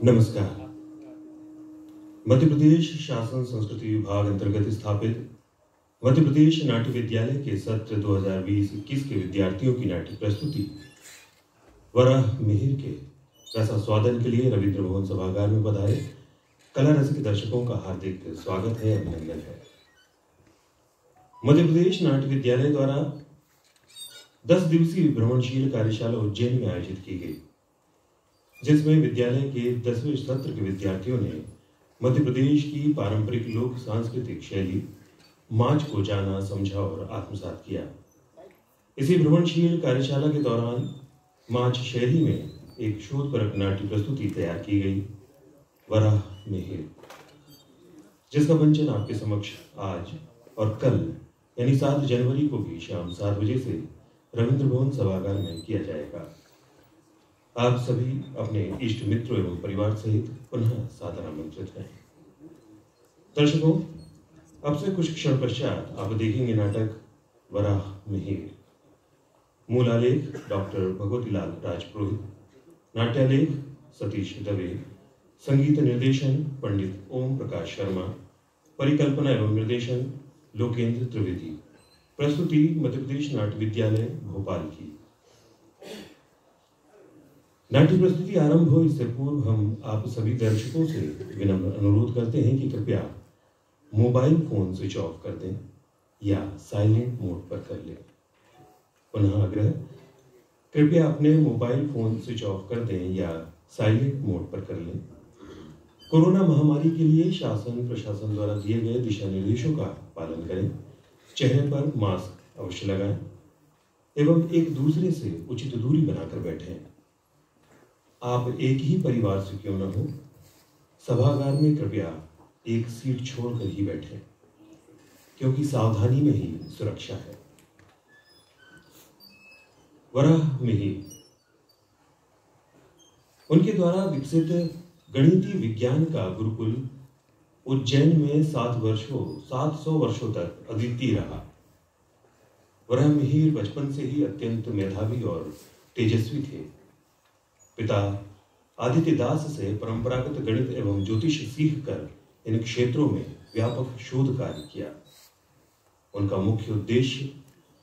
नमस्कार। मध्य प्रदेश शासन संस्कृति विभाग अंतर्गत स्थापित मध्य प्रदेश नाट्य विद्यालय के सत्र 2020-21 के विद्यार्थियों की नाट्य प्रस्तुति वराह मिहिर के रसास्वादन के लिए रविंद्र भवन सभागार में पधारे कला रसिक दर्शकों का हार्दिक स्वागत है, अभिनंदन है। मध्य प्रदेश नाट्य विद्यालय द्वारा 10 दिवसीय भ्रमणशील कार्यशाला उज्जैन में आयोजित की गई, जिसमें विद्यालय के 10वें सत्र के विद्यार्थियों ने मध्य प्रदेश की पारंपरिक लोक सांस्कृतिक शैली माच को जाना, समझा और आत्मसात किया। इसी भ्रमणशील कार्यशाला के दौरान माच शैली में एक शोधपरक नाट्य प्रस्तुति तैयार की गई, वराह मिहिर, जिसका मंचन आपके समक्ष आज और कल यानी 7 जनवरी को भी शाम 7 बजे से रविंद्र भवन सभागार में किया जाएगा। आप सभी अपने इष्ट मित्रों एवं परिवार सहित पुनः सादर आमंत्रित हैं। दर्शकों, अब से कुछ क्षण पश्चात आप देखेंगे नाटक वराह मिहिर। मूल आलेख डॉक्टर भगवतीलाल राजपुरोहित, नाट्यालेख सतीश दवे, संगीत निर्देशन पंडित ओम प्रकाश शर्मा, परिकल्पना एवं निर्देशन लोकेंद्र त्रिवेदी। प्रस्तुति मध्य प्रदेश नाट्य विद्यालय भोपाल की। नाट्य प्रस्तुति आरंभ हो इससे पूर्व हम आप सभी दर्शकों से विनम्र अनुरोध करते हैं कि कृपया मोबाइल फोन स्विच ऑफ कर दें या साइलेंट मोड पर कर लें। पुनः आग्रह, कृपया अपने मोबाइल फोन स्विच ऑफ कर दें या साइलेंट मोड पर कर लें। कोरोना महामारी के लिए शासन प्रशासन द्वारा दिए गए दिशा निर्देशों का पालन करें। चेहरे पर मास्क अवश्य लगाएं एवं एक दूसरे से उचित दूरी बनाकर बैठें। आप एक ही परिवार से क्यों न हो, सभागार में कृपया एक सीट छोड़कर ही बैठें, क्योंकि सावधानी में ही सुरक्षा है। वराह मिहिर उनके द्वारा विकसित गणितीय विज्ञान का गुरुकुल उज्जैन में 700 वर्षों तक अद्वितीय रहा। वराह मिहिर बचपन से ही अत्यंत मेधावी और तेजस्वी थे। पिता आदित्य दास से परंपरागत गणित एवं ज्योतिष सीखकर इन क्षेत्रों में व्यापक शोध कार्य किया। उनका मुख्य उद्देश्य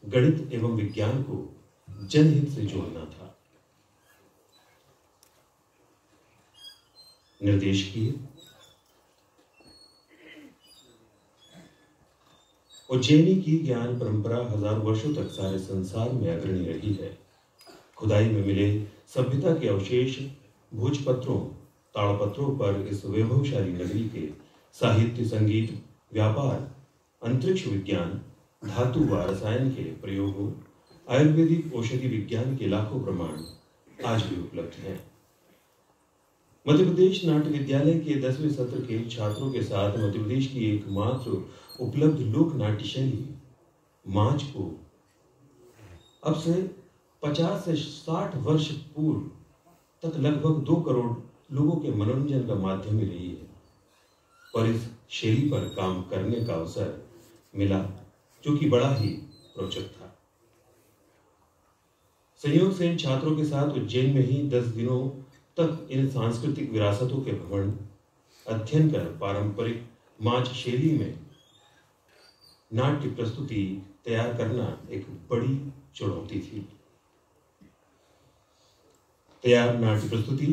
गणित एवं विज्ञान को जनहित से जोड़ना था। निर्देश किए। उज्जैनी की ज्ञान परंपरा हजारों वर्षों तक सारे संसार में अग्रणी रही है। खुदाई में मिले सभ्यता के अवशेष भोजपत्रों, ताड़पत्रों पर इस वैभवशाली नगरी के साहित्य, संगीत, व्यापार, अंतरिक्ष विज्ञान, धातु व रसायन के प्रयोगों, आयुर्वेदिक औषधि विज्ञान के लाखों प्रमाण आज भी उपलब्ध हैं। मध्य प्रदेश नाट्य विद्यालय के 10वें सत्र के छात्रों के साथ मध्य प्रदेश की एकमात्र उपलब्ध लोक नाट्य शैली माच को अब से 50 से 60 वर्ष पूर्व तक लगभग 2 करोड़ लोगों के मनोरंजन का माध्यम ही रही है। पर इस शैली पर काम करने का अवसर मिला, जो कि बड़ा ही रोचक था। संयोग से इन छात्रों के साथ उज्जैन में ही 10 दिनों तक इन सांस्कृतिक विरासतों के भ्रमण, अध्ययन कर पारंपरिक माच शैली में नाट्य प्रस्तुति तैयार करना एक बड़ी चुनौती थी। तैयार नाट्य प्रस्तुति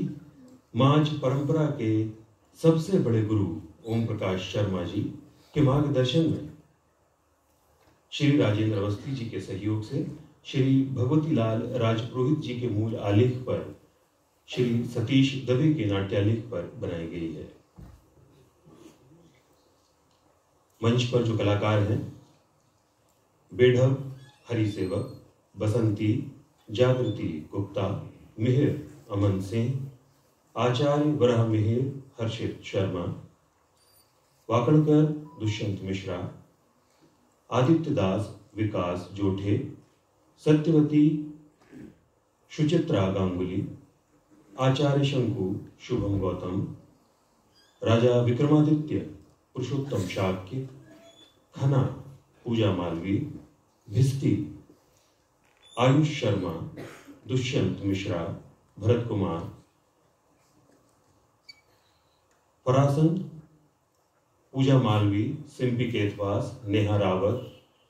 माच परंपरा के सबसे बड़े गुरु ओम प्रकाश शर्मा जी के मार्गदर्शन में श्री राजेंद्र अवस्थी जी के सहयोग से श्री भगवतीलाल राजपुरोहित जी के मूल आलेख पर श्री सतीश दवे के नाट्यालेख पर बनाई गई है। मंच पर जो कलाकार हैं, बेढब हरिसेवक, बसंती, जागृति गुप्ता, मिहिर अमन सिंह, आचार्य वराह मिहिर हर्षित शर्मा, वाकणकर दुष्यंत मिश्रा, आदित्य दास विकास जोठे, सत्यवती सुचित्रा गांगुली, आचार्य शंकु शुभम गौतम, राजा विक्रमादित्य पुरुषोत्तम शाक्य, खना पूजा मालवी, भिस्ती आयुष शर्मा, दुष्यंत मिश्रा, भरत कुमार, फरासन, पूजा मालवी, सिम्पी केतवास, नेहा रावत,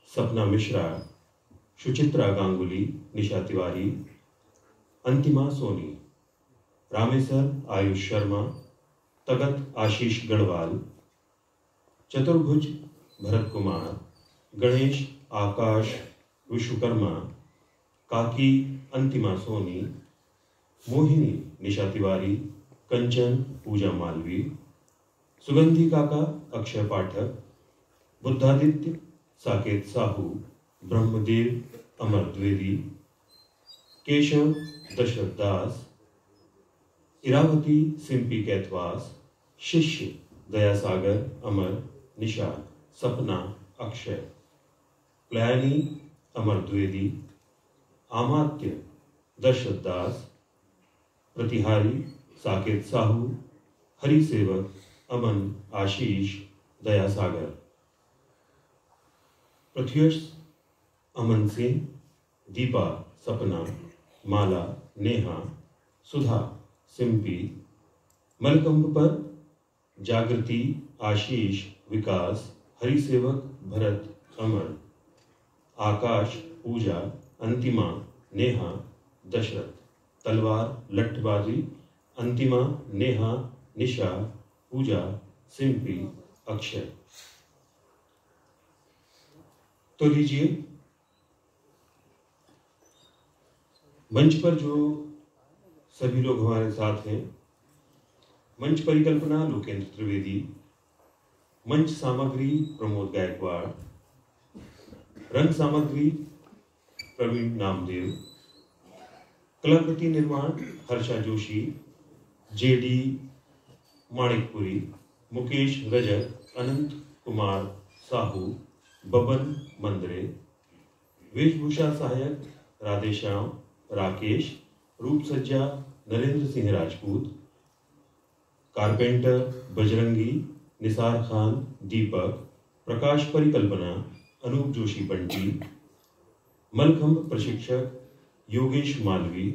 सपना मिश्रा, सुचित्रा गांगुली, निशा तिवारी, अंतिमा सोनी, रामेसर आयुष शर्मा, तगत आशीष गढ़वाल, चतुर्भुज भरत कुमार, गणेश आकाश विश्वकर्मा, काकी अंतिमा सोनी, मोहिनी निशा तिवारी, कंचन पूजा मालवी, सुगंधी काका अक्षय पाठक, बुद्धादित्य साकेत साहू, ब्रह्मदेव अमर द्विवेदी, केशव दशरथ दास, इरावती सिम्पी कैथवास, शिष्य दयासागर अमर, निशा सपना अक्षय, प्लयानी अमर द्विवेदी, आमात्य दशरथ दास, प्रतिहारी साकेत साहू, हरिसेवक अमन आशीष दयासागर, पृथ्वीश अमन सिंह, दीपा सपना, माला नेहा, सुधा सिम्पी, मलकंब पर जागृति आशीष विकास, हरिसेवक भरत अमर, आकाश पूजा, अंतिमा नेहा दशरथ, तलवार लट्ठबाजी, अंतिमा नेहा, निशा पूजा, सिम्पी अक्षय। तो लीजिए, मंच पर जो सभी लोग हमारे साथ हैं, मंच परिकल्पना लोकेंद्र त्रिवेदी, मंच सामग्री प्रमोद गायकवाड़, रंग सामग्री प्रवीण नामदेव, कलाकृति निर्माण हर्षा जोशी, जेडी माणिकपुरी, मुकेश रजक, अनंत कुमार साहू, बबन मंदरे, वेशभूषा सहायक राधेश्याम राकेश, रूप सज्जा नरेंद्र सिंह राजपूत, कारपेंटर बजरंगी, निसार खान दीपक, प्रकाश परिकल्पना अनूप जोशी बंटी, मलखंब प्रशिक्षक योगेश मालवी,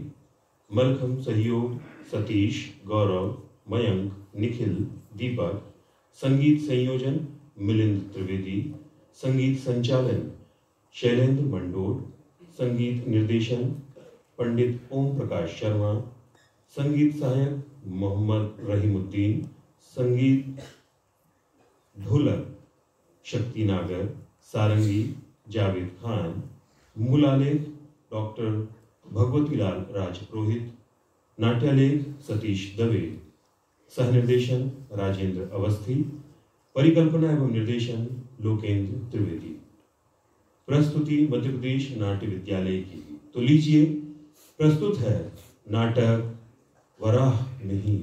मलखंब सहयोग सतीश गौरव मयंक निखिल दीपक, संगीत संयोजन मिलिंद त्रिवेदी, संगीत संचालन शैलेंद्र मंडोर, संगीत निर्देशन पंडित ओम प्रकाश शर्मा, संगीत सहायक मोहम्मद रहीमुद्दीन, संगीत ढोलक शक्ति नागर, सारंगी जावेद खान, मूलालेख डॉक्टर भगवतीलाल राजपुरोहित, नाट्यालेख सतीश दवे, सहनिर्देशन राजेंद्र अवस्थी, परिकल्पना एवं निर्देशन लोकेंद्र त्रिवेदी। प्रस्तुति मध्य प्रदेश नाट्य विद्यालय की। तो लीजिए, प्रस्तुत है नाटक वराह नहीं।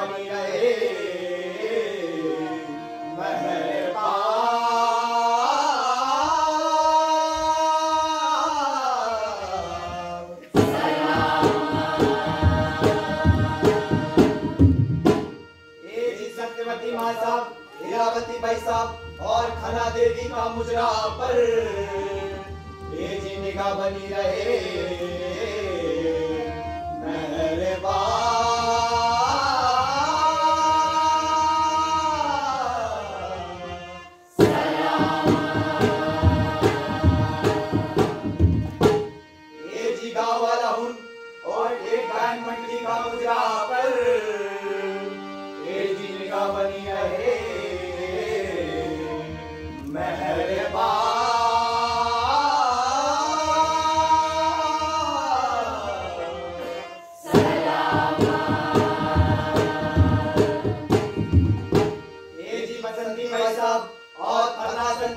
बनी रहे हीरावती भाई साहब और खना देवी का मुजरा पर ये जी निगाह बनी रहे ये जी गाँव वाला हूँ और एक गायन मंडली का मुजरा पर ये जी निगाह बनी रहे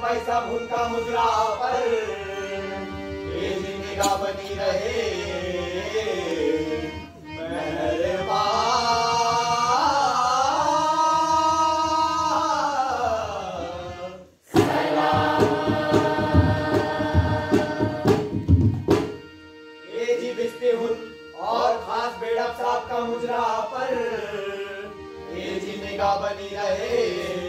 भाई साहब उनका मुजरा पर ये जी निगाह बनी रहे ये जी बिस्ते हुन और खास बेड़ब साहब का मुजरा पर ये जी निगाह बनी रहे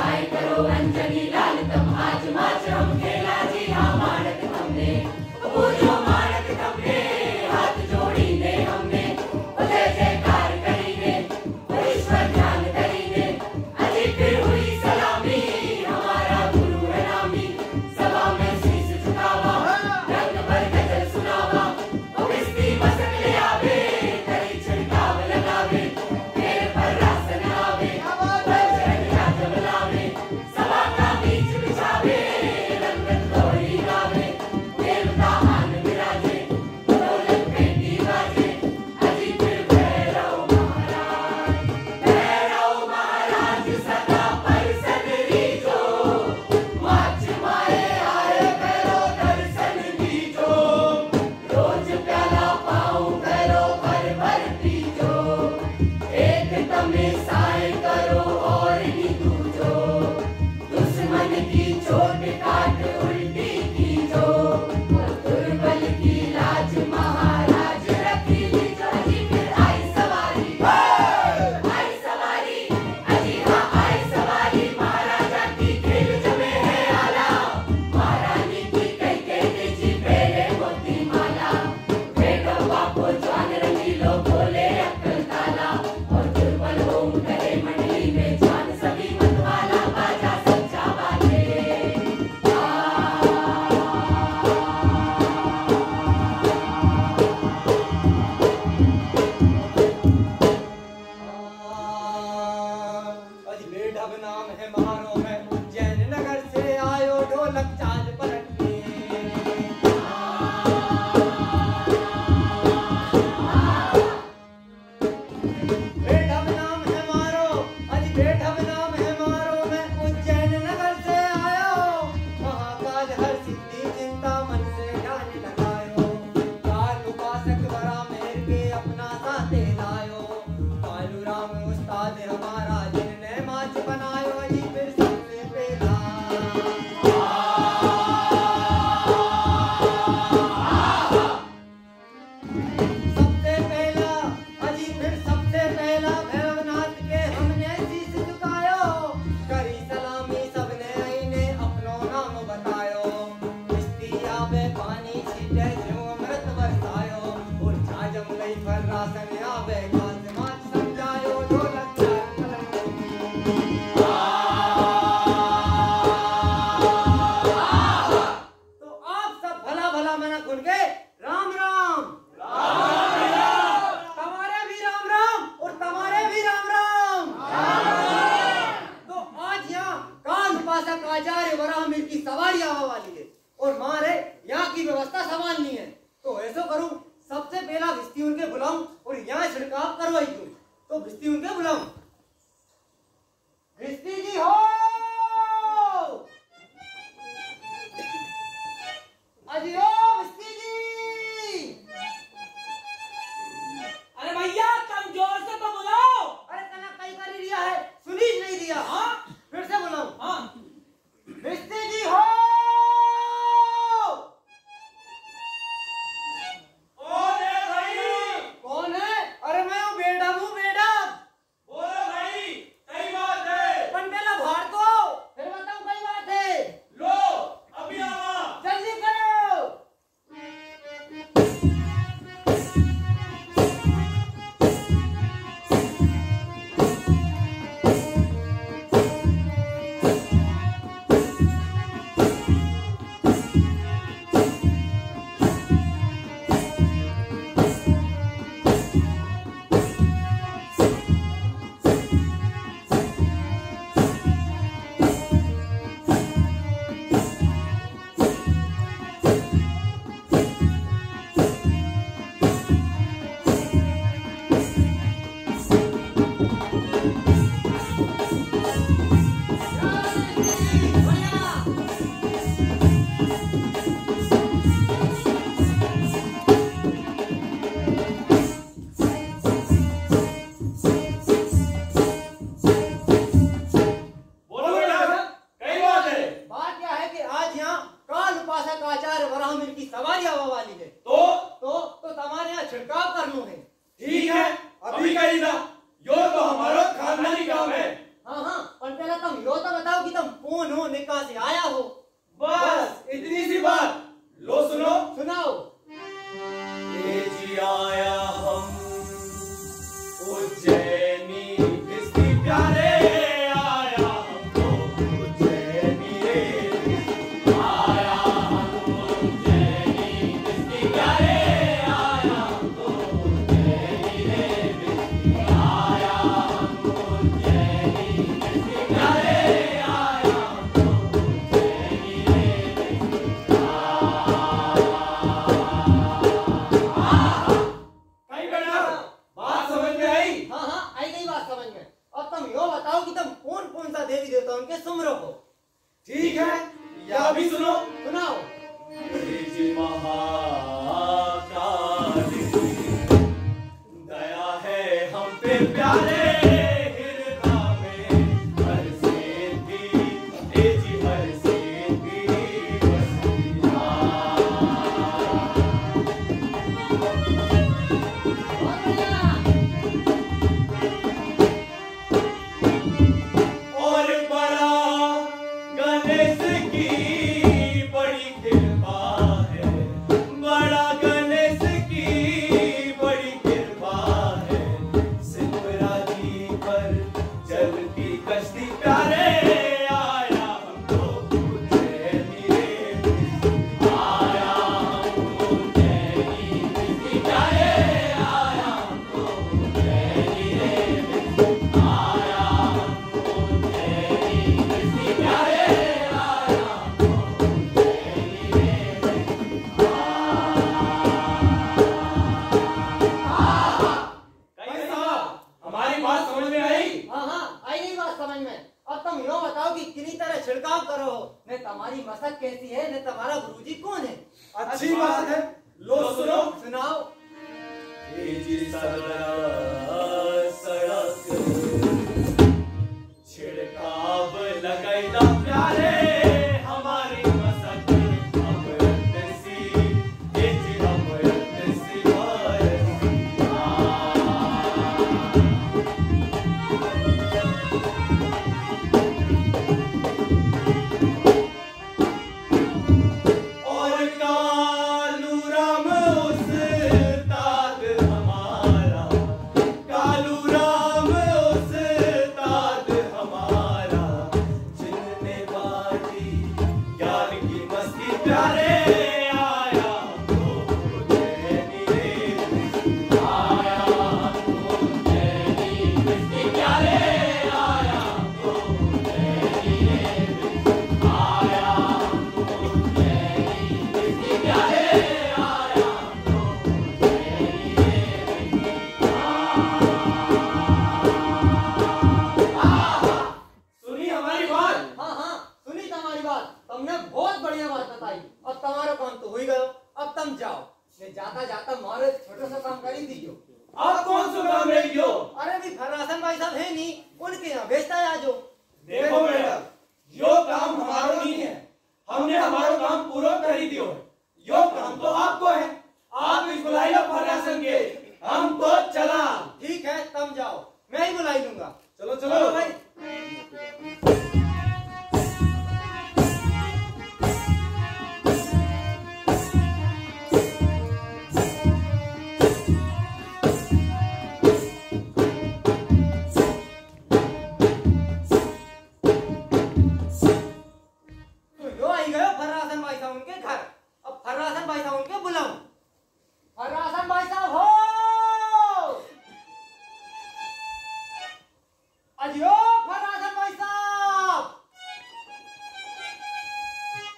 बरसाए करो अंजनी लाल तम आज माच हम खेला जी हाँ माणक हमने पूजो माणक हमने हाथ जोड़ी ने हमने जय जयकार करी ने ईश्वर ध्यान करी ने अजी फिर हुई सलामी हमारा गुरु है नामी सभा में शीश झुकावा रंग भर गजल सुनावा किस्ती मसक ले आवे करी छिड़काव लगावे पैर पर रासन आवे बजरंग राज बुलावे सभा का बीच बिछावे रंगत लोरी गावे देवता आन विराजे ढोलक पेटी बाजे अजी फिर भैरव महाराज सदा पर सदरी जो माच माए आए करो दर्शन दीजो रोज प्याला पाऊं करो भर भर पीजो एक तमे साए करो और ही दूजो दुश्मन की चोट काट उल्टी कीजो दुर्बल की लाज महाराज रखी लीजो अजी फिर आई सवारी अजी हाँ आई सवारी महाराजा की खेल जमे है आला महारानी की कई कहते जी फेरे मोती माला बेगम बापो ज्वान रंगीलो बोले अक्कल ताला और दुर्बल होम करे मंडली में जान सभी मतवाला बाजा सच्चा बाजे अजी बेढब नाम है मारो मैं उज्जैन नगर से आयो ढोलक चाल पलटने बेढब नाम है मारो अजी बेढब नाम है मारो मैं उज्जैन नगर से आयो महाकाल हर सिद्धि चिंता मन से ध्यान लगायो काल उपासक बड़ा मेर के अपना साथे लायो कालू राम उस्ताद हमारा जिनने माच बनायो अजी फिर सबसे पहला सबसे पहला अजी फिर सबसे पहला भैरवनाथ के हमने शीश झुकायो करी सलामी सबने आईने अपनो नाम बतायो किस्ती आवे पानी छीटे जो अमृत बरसायो और छाजम लई फर रासन आवे काज माच समझायो ढोलक चाल तो आप सब भला भला मना खुल के राम राम तुम्हारे भी राम राम और तुम्हारे भी राम राम तो आज यहाँ काल उपासक आचार्य वराहमिहिर की सवारी आवा वाली है और मारे यहाँ की व्यवस्था संभालनी है तो ऐसा करूं सबसे पहला भिस्ती उनके बुलाऊं और यहाँ छिड़काव करवाई दूं तो भिस्ती उनके बुलाऊं भिस्ती जी हो अजी ओ भिस्ती जी अरे भैया कम जोर से तो बुलाओ। अरे तना कई बार ही दिया है सुनी नहीं दिया हाँ फिर से बुलाऊं हाँ भिस्ती जी हो बताओ कि तुम कौन हो, निकाह से आया हो? बस इतनी सी बात। लो सुनो। सुनाओ। ये जी आया हम उज्जैनी किसकी प्यारे आया हमको उज्जैनी रे आया हमको उज्जैनी किसकी प्यारे आया हमको उज्जैनी रे आया हमको उज्जैनी किसकी प्यारे आया हमको उज्जैनी रे कहीं बेटा बात समझ में आई? हाँ हाँ, आई गई बात समझ में। अब तुम यो बताओ कि तुम कौन कौन सा देवी देवता उनके सुमरो हो? ठीक है, या भी सुनो। सुनाओ। जी महाकाल दया है हम पे प्यारे हृदय में हर सिद्धि ए जी हर सिद्धि वसीला। और बड़ा गणेश की बड़ी कृपा है, बड़ा गणेश की बड़ी कृपा है, सिमरा जी पर चलती कश्ती प्यारे आया हमको उज्जैनी रे आया हमको उज्जैनी किसकी प्यारे आया हमको उज्जैनी रे आया हमको उज्जैनी किसकी प्यारे आया हमको उज्जैनी रे कहीं साहब हमारी बात समझ में आई? हाँ हाँ, आई गई बात समझ में। अब तुम यो बताओ कि किन्हीं तरह छिड़काव करो, ने तुम्हारी मसक कैसी है, ने तुम्हारा गुरुजी कौन है? अच्छी बात है, लो सुनो। सुनाओ। ये जी सड़क छिड़काव लगाईदा प्यारे हमारी मसक अमृत सी ये जी अमृत सी और कालू राम उस्ताद हमारा, कालू राम उस्ताद हमारा, जिनने बाजी ज्ञान की मस्ती प्यारे आया हमको उज्जैनी रे आया हमको उज्जैनी किसकी प्यारे आया हमको उज्जैनी रे आया हमको उज्जैनी किसकी प्यारे आया हमको उज्जैनी रे। सुनी हमारी बात? हाँ हाँ, सुनी तुम्हारी बात। तुमने बहुत बढ़िया बात बताई। अब तुम्हारा काम तो हो ही गयो। अब तुम जाओ, ने जाता जाता मारे छोटा सा काम कर ही दीजियो। आप कौन सा काम रही हो? अरे भी फरासन भाई साहब है नहीं, उनके यहाँ भेजता है आजो। देखो बेटा, यो काम हमारो नहीं है, हमने हमारा काम पूरा कर ही दियो है। यो काम तो आपको है, आप इस बुलाई लो फरासन के, हम तो चला। ठीक है, तुम जाओ, मैं ही बुलाई लूंगा। चलो चलो भाई। तो यो आई गयो फरासन भाई साहब उनके घर। अब फरासन भाई साहब उनके बुलाऊं। फरासन भाई साहब हो, अजियो फरासन भाई साहब।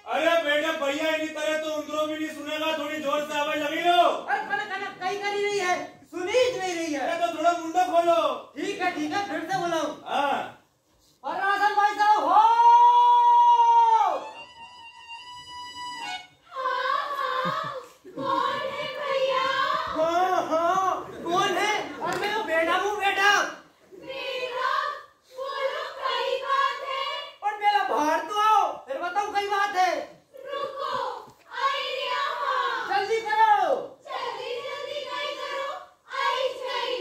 अरे बेटा भैया इन्हीं तरह तो उंदरों भी नहीं सुनेगा, थोड़ी जोर से आवाज लगी लो। अरे खाना खाना कहीं कर ही रही है, सुनी ही नहीं रही है। अरे तो थोड़ा मुंडा खोलो। ठीक है, फिर से बुलाऊं। हाँ फरासन भाई साहब हो। कौन है भैया? हाँ हाँ, कौन है? अरे मैं वो बेटा हूँ, बेटा। मेरा बोलो, कई बात है। और मेरा बाहर तो आओ, फिर बताओ कई बात है। रुको, आई यहाँ। जल्दी करो। जल्दी जल्दी नहीं करो, आई गई।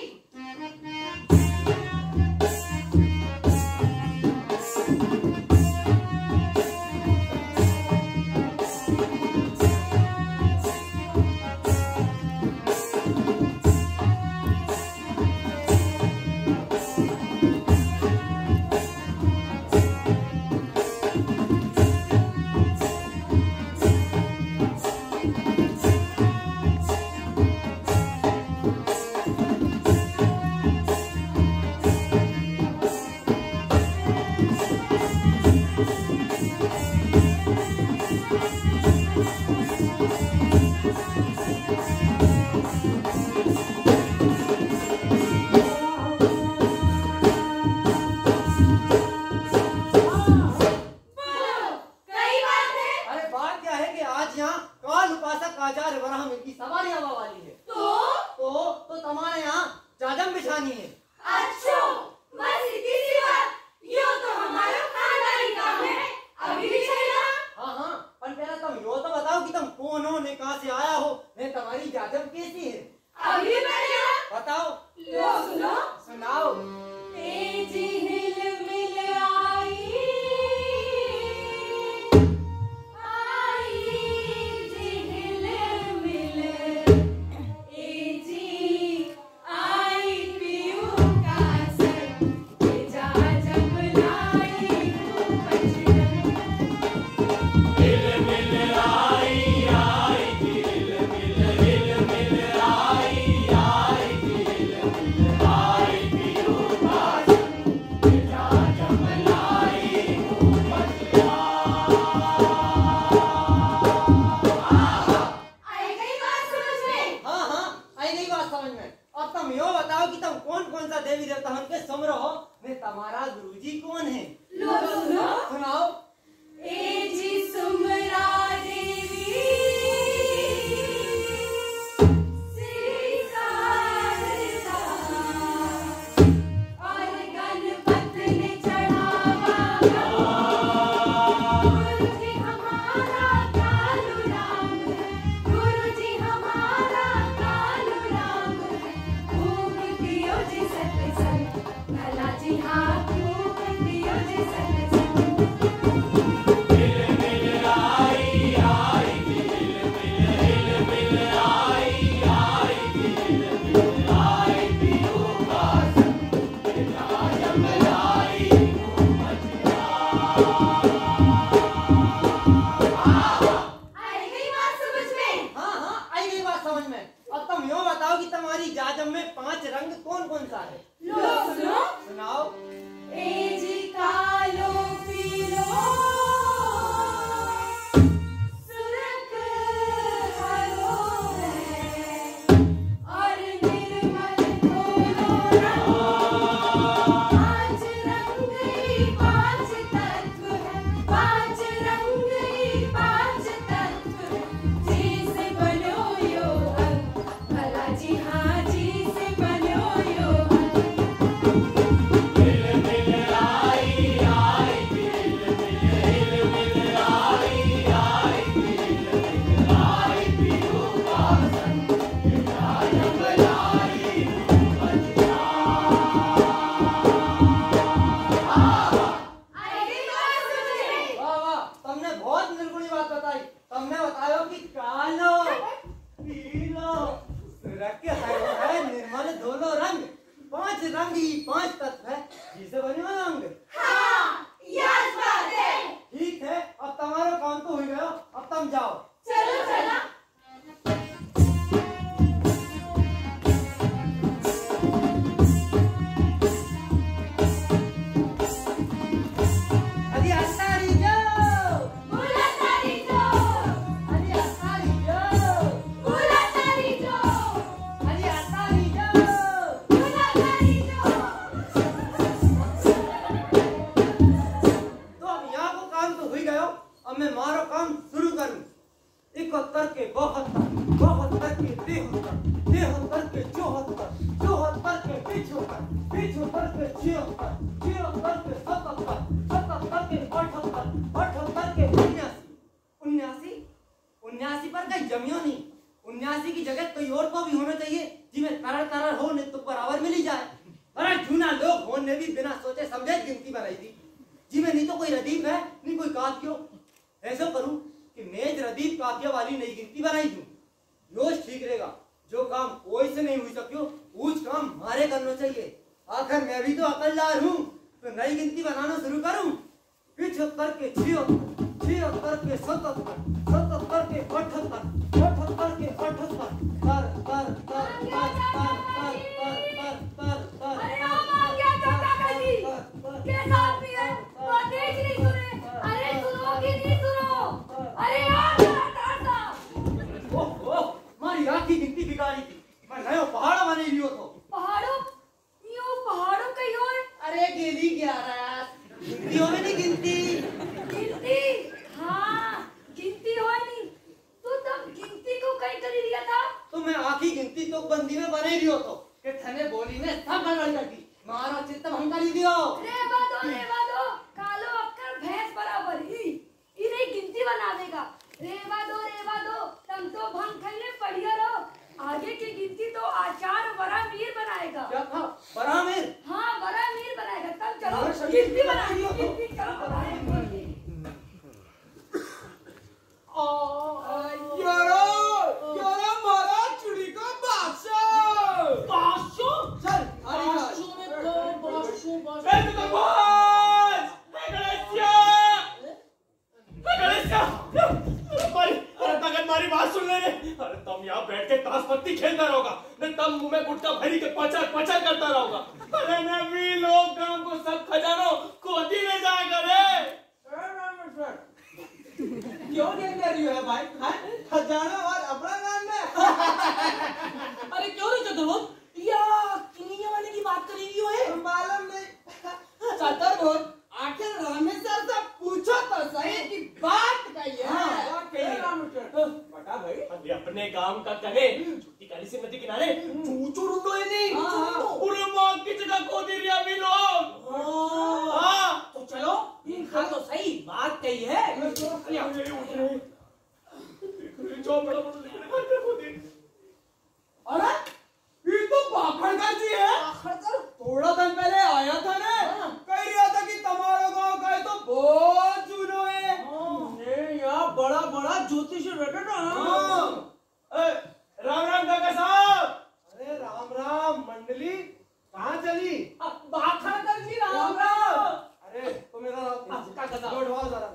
करवाओ जरा।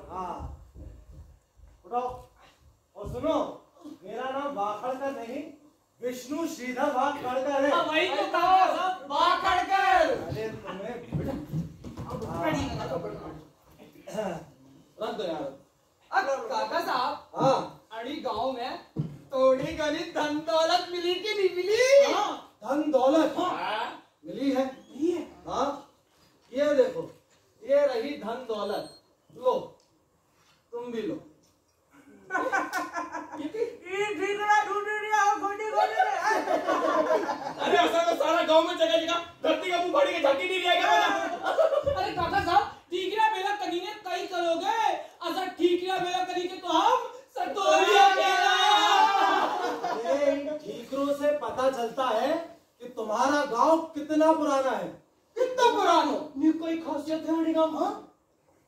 हाँ उठाओ। और सुनो, मेरा नाम वाखड़कर नहीं, विष्णु श्रीधर वाखड़कर है। वही तो काका साहब, वाकड़कर। अरे तुम्हें रख दो यार। अब काका साहब, हाँ अड़ी गांव में थोड़ी गली धन दौलत मिली कि नहीं मिली? धन दौलत हाँ। मिली है। हाँ ये देखो, ये रही धन दौलत, लो तुम भी लो। अरे ऐसा तो सारा गांव में जगह जगह धरती का मुंह फाड़ी के झांकी नहीं लिया गया। अरे काका साहब, ठीकरा मेला कनी ने कई करोगे, अगर ठीकरा मेला कनी के तो हम सतोलिया अरे इन ठीकरों से पता चलता है कि तुम्हारा गांव कितना पुराना है। कितना पुरानो? नहीं कोई खासियत है हमारे गांव। हाँ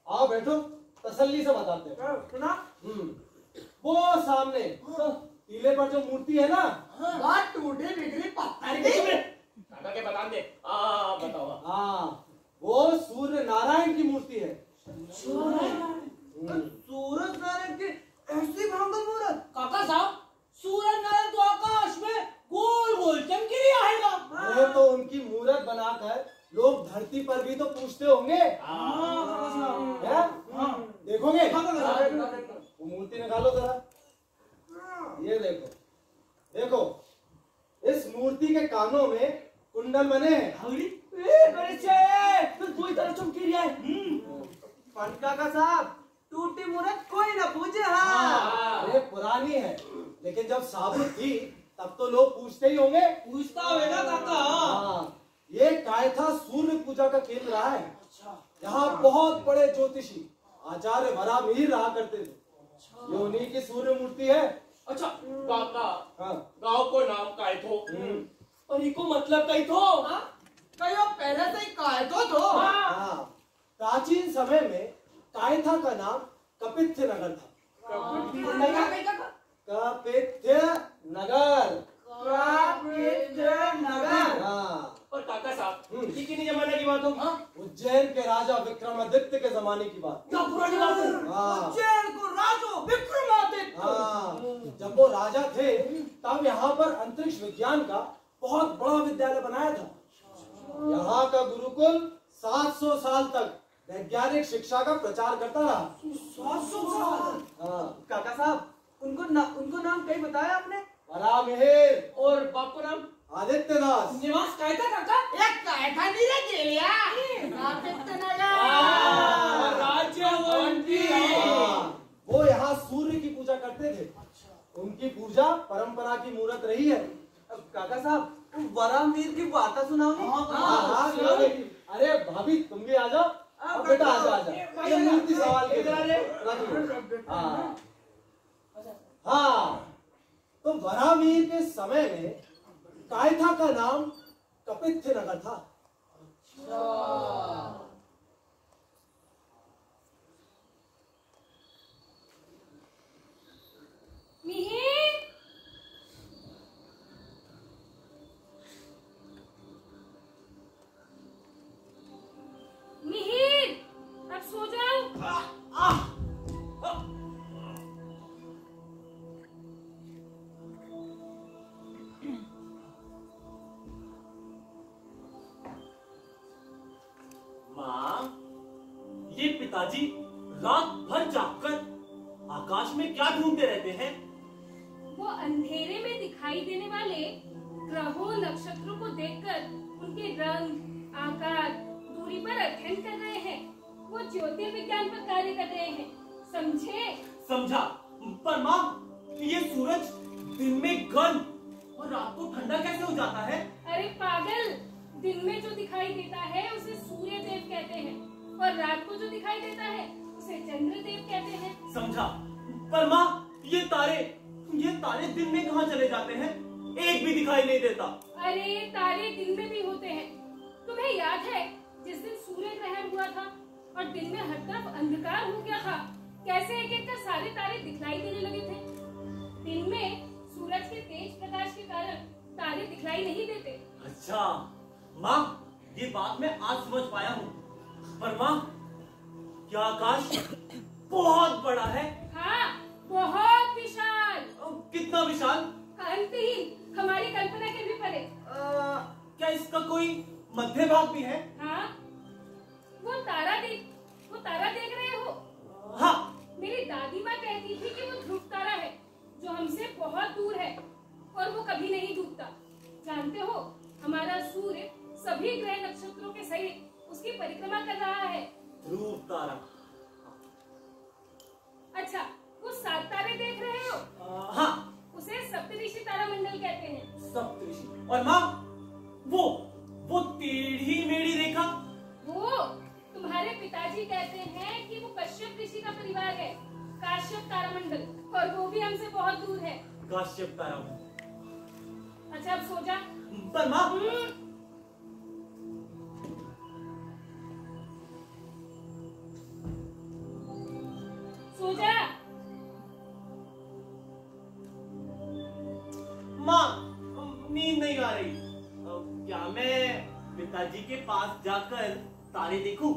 आओ बैठो, तसल्ली से बताते हैं। सुना? वो सामने टीले पर जो मूर्ति है ना, बात टूटी बिगड़ी पत्थर की। काका के बता दे। बताओ। हाँ वो सूर्य नारायण की मूर्ति है। सूरज नारायण की ऐसी भयंकर मूर्त? काका साहब, सूरज नारायण तो आकाश में गोल गोल चमकी रहा है ना। अरे तो उनकी मूर्त बनाकर लोग धरती पर भी तो पूछते होंगे। क्या? देखोगे? वो मूर्ति निकालो जरा। ये देखो, देखो इस मूर्ति के कानों में कुंडल बने हैं। कोई तरह चमकी रहा है। पंका का साहब, टूटी मूर्त कोई ना पूछे। हाँ अरे पुरानी है, लेकिन जब साबुत थी तब तो लोग पूछते ही होंगे। पूछता होगा काका। हाँ ये कायथा सूर्य पूजा का केंद्र रहा है। यहाँ बहुत बड़े ज्योतिषी आचार्य वरामिहिर रहा करते थे। ये उन्हीं की सूर्य मूर्ति है। अच्छा काका, हाँ गांव को नाम काय थो और इको मतलब कई थो? कयो पहले से ही काय तो। हाँ प्राचीन समय में कायथा का नाम कपित्य नगर था। कपित्य नगर। हाँ और काका साहब, ये कितनी जमाने की बात हो? उज्जैन के राजा विक्रमादित्य के जमाने की बात। क्या पुरानी बात है? हाँ उज्जैन को राजो विक्रमादित्य। हाँ जब वो राजा थे तब यहाँ पर अंतरिक्ष विज्ञान का बहुत बड़ा विद्यालय बनाया था। यहाँ का गुरुकुल 700 साल तक वैज्ञानिक शिक्षा का प्रचार करता रहा। 700 साल? हाँ काका साहब, उनको नाम कहीं बताया आपने? वरामिहिर। और बाप को नाम? आदित्य दास। निवास काय था काका? एक काय था नहीं रे गेलिया। आदित्य नगर। राज्यवंती। हाँ, वो यहाँ सूर्य की पूजा करते थे। उनकी पूजा परंपरा की मूर्त रही है। काका साहब, वरामिहिर की वार्ता सुनाओ। हाँ, अरे भाभी तुम भी आ जाओ। अब बेटा आ जाओ। ये मूर्ति सवाल के रख लो। हाँ हाँ तो वरामिहिर के समय में कायथा का नाम कपित्य नगर था। मिहिर, मिहिर, अब सो जाओ। माँ, ये पिताजी रात भर जागकर आकाश में क्या ढूंढते रहते हैं? वो अंधेरे में दिखाई देने वाले ग्रहों नक्षत्रों को देखकर उनके रंग, आकार, दूरी पर अध्ययन कर रहे हैं। वो ज्योतिर्विज्ञान पर कार्य कर रहे हैं, समझे? समझा, पर माँ, ये सूरज दिन में गर्म और रात को ठंडा कैसे हो जाता है? अरे पागल, दिन में जो दिखाई देता है उसे सूर्य देव कहते हैं और रात को जो दिखाई देता है उसे चंद्रदेव कहते हैं। समझा, पर माँ, ये तारे दिन में कहाँ चले जाते हैं? एक भी दिखाई नहीं देता। अरे तारे दिन में भी होते हैं। तुम्हें याद है जिस दिन सूर्य ग्रहण हुआ था और दिन में हर तरफ अंधकार हो गया था, कैसे एक एक कर सारे तारे दिखलाई देने लगे थे। दिन में सूरज के तेज प्रकाश के कारण तारे दिखलाई नहीं देते। अच्छा माँ, ये बात मैं आज समझ पाया हूँ। पर माँ, क्या आकाश बहुत बड़ा है। हाँ, बहुत विशाल। कितना विशाल? अंतहीन, हमारी कल्पना के भी परे। क्या इसका कोई मध्य भाग भी है? हाँ, वो तारा देख रहे हो? हाँ। मेरी दादी माँ कहती थी कि वो ध्रुव तारा है, जो हमसे बहुत दूर है और वो कभी नहीं डूबता। जानते हो, हमारा सूर्य सभी ग्रह नक्षत्रों के सहित उसकी परिक्रमा कर रहा है। ध्रुव तारा। अच्छा, वो 7 तारे देख रहे हो? हाँ। उसे सप्तऋषि तारामंडल कहते हैं। सप्तऋषि। और माँ, वो टेढ़ी मेढ़ी रेखा? वो तुम्हारे पिताजी कहते हैं कि वो कश्यप ऋषि का परिवार है, काश्यप तारामंडल, और वो भी हमसे बहुत दूर है। काश्यप तारामंडल। अच्छा, अब सो जा। पर माँ, सो जा। माँ, नींद नहीं आ रही। क्या मैं पिताजी के पास जाकर तारे देखूं?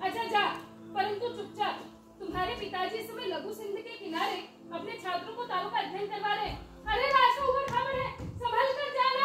अच्छा जा, परंतु चुपचाप। तुम्हारे पिताजी इस समय लघु सिंध के किनारे अपने छात्रों को तारों का अध्ययन करवा रहे हैं। अरे रास्ता ऊबड़ खाबड़ है, संभल कर जाना।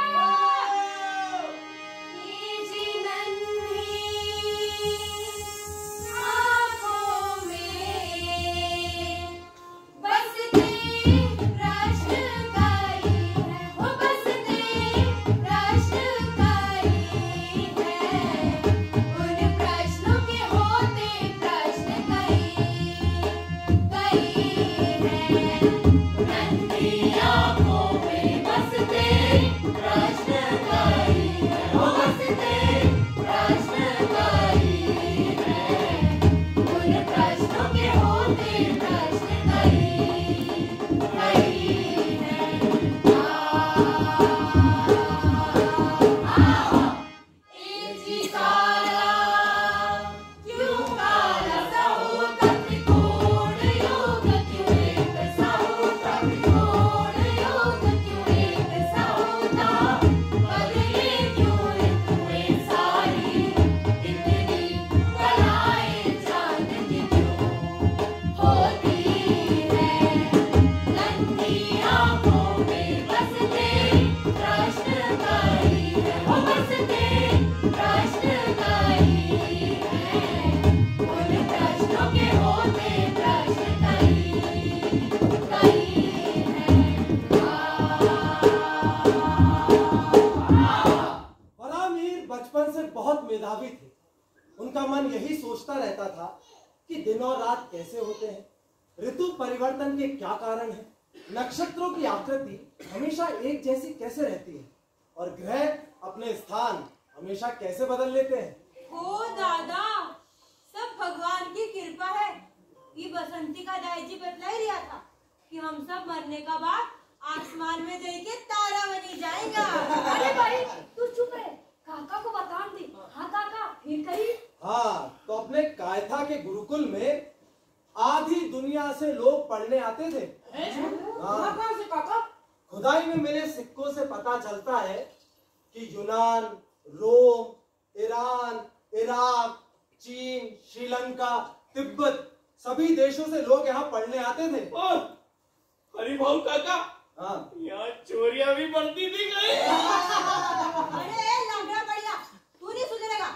मेधावी थे। उनका मन यही सोचता रहता था कि दिन और रात कैसे होते हैं, ऋतु परिवर्तन के क्या कारण हैं, नक्षत्रों की आकृति हमेशा एक जैसी कैसे रहती है और ग्रह अपने स्थान हमेशा कैसे बदल लेते हैं। ओ दादा, सब भगवान की कृपा है। ये बसंती का दाई जी बतला ही रहा था कि हम सब मरने का बाद आसमान में जाके तारा बनी जाएगा। अरे भाई तू चुप रहे, काका को बता दे। हाँ काका, फिर कही। हाँ, तो अपने कायथा के गुरुकुल में आधी दुनिया से लोग पढ़ने आते थे। हाँ, कहाँ से काका? खुदाई में मिले सिक्कों से पता चलता है कि यूनान, रोम, ईरान, इराक, चीन, श्रीलंका, तिब्बत सभी देशों से लोग यहाँ पढ़ने आते थे। हरी भाऊ काका, हाँ, यहाँ चोरियां भी बढ़ती थी गई। अरे लंगड़ा बढ़िया, तू नहीं सुधरेगा।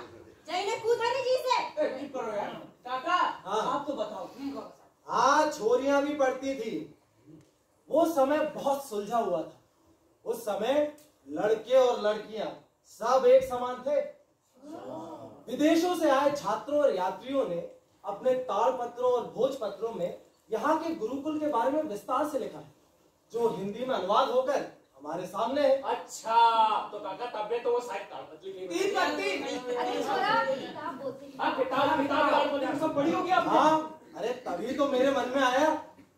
जाइने कूदरी जी से। चुप करो यार। काका, हाँ। आप तो बताओ। हाँ, छोरियां भी पढ़ती थी। वो समय बहुत सुलझा हुआ था। उस समय लड़के और लड़कियां सब एक समान थे। विदेशों से आए छात्रों और यात्रियों ने अपने ताड़पत्रों और भोजपत्रों में यहाँ के गुरुकुल के बारे में विस्तार से लिखा है, जो हिंदी में अनुवाद होकर हमारे सामने है। अच्छा, तो काका तब तो वो शायद ताड़पत्री अरे छोरा, किताब बोलते हैं। किताब सब पढ़ी होगी आपने? हाँ, अरे तभी तो मेरे मन में आया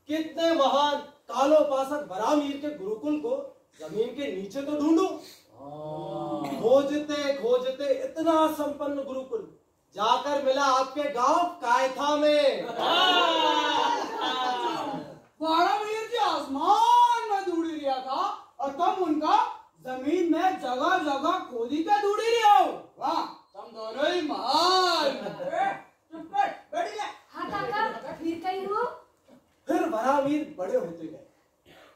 कितने महान कालोपासक बरामीर के गुरुकुल को जमीन के नीचे तो ढूंढूं। खोजते खोजते इतना संपन्न गुरुकुल जाकर मिला आपके गांव कायथा में। बरामीर जी आसमान में ढूंढ लिया था और तुम उनका जमीन में जगह जगह खोदी के ढूंढ लिया हो। वाह, तुम दोनों ही महान। चुप बैठ ले। हाँ काका, फिर कहीं हो? फिर वरावीर बड़े होते गए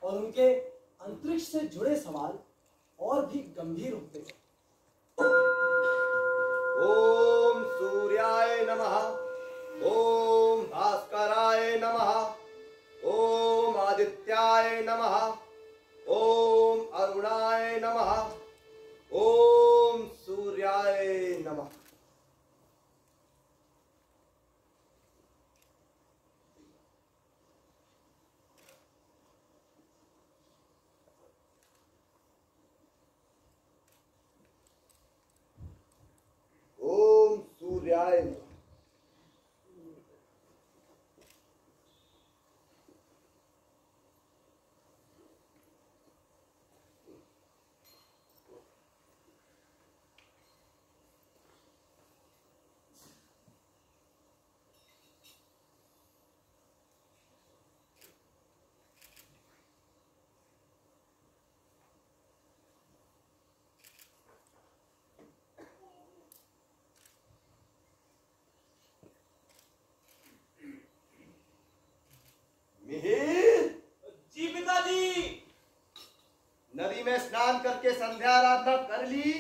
और उनके अंतरिक्ष से जुड़े सवाल और भी गंभीर होते गए। ओम सूर्याय नमः, ओम भास्कराय नमः, ओम आदित्याय नमः, ओम अरुणाय नमः, ओम सूर्याय नमः। ओम सूर्याय नमः। मिहिर, जी पिताजी। नदी में स्नान करके संध्या आराधना कर ली?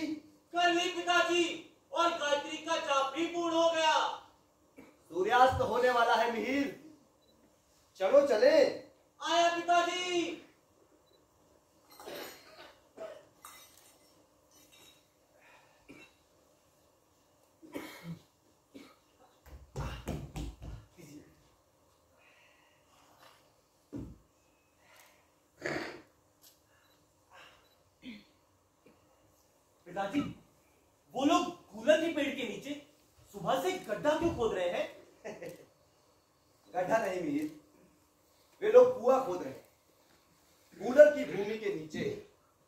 कर ली पिताजी, और गायत्री का जाप भी पूर्ण हो गया। सूर्यास्त होने वाला है मिहिर, चलो चले। आया पिताजी। पिताजी, वो लोग कूलर के पेड़ के नीचे सुबह से गड्ढा क्यों खोद रहे हैं? गड्ढा नहीं मिहिर, वे लोग कुआं खोद रहे हैं। कूलर की भूमि के नीचे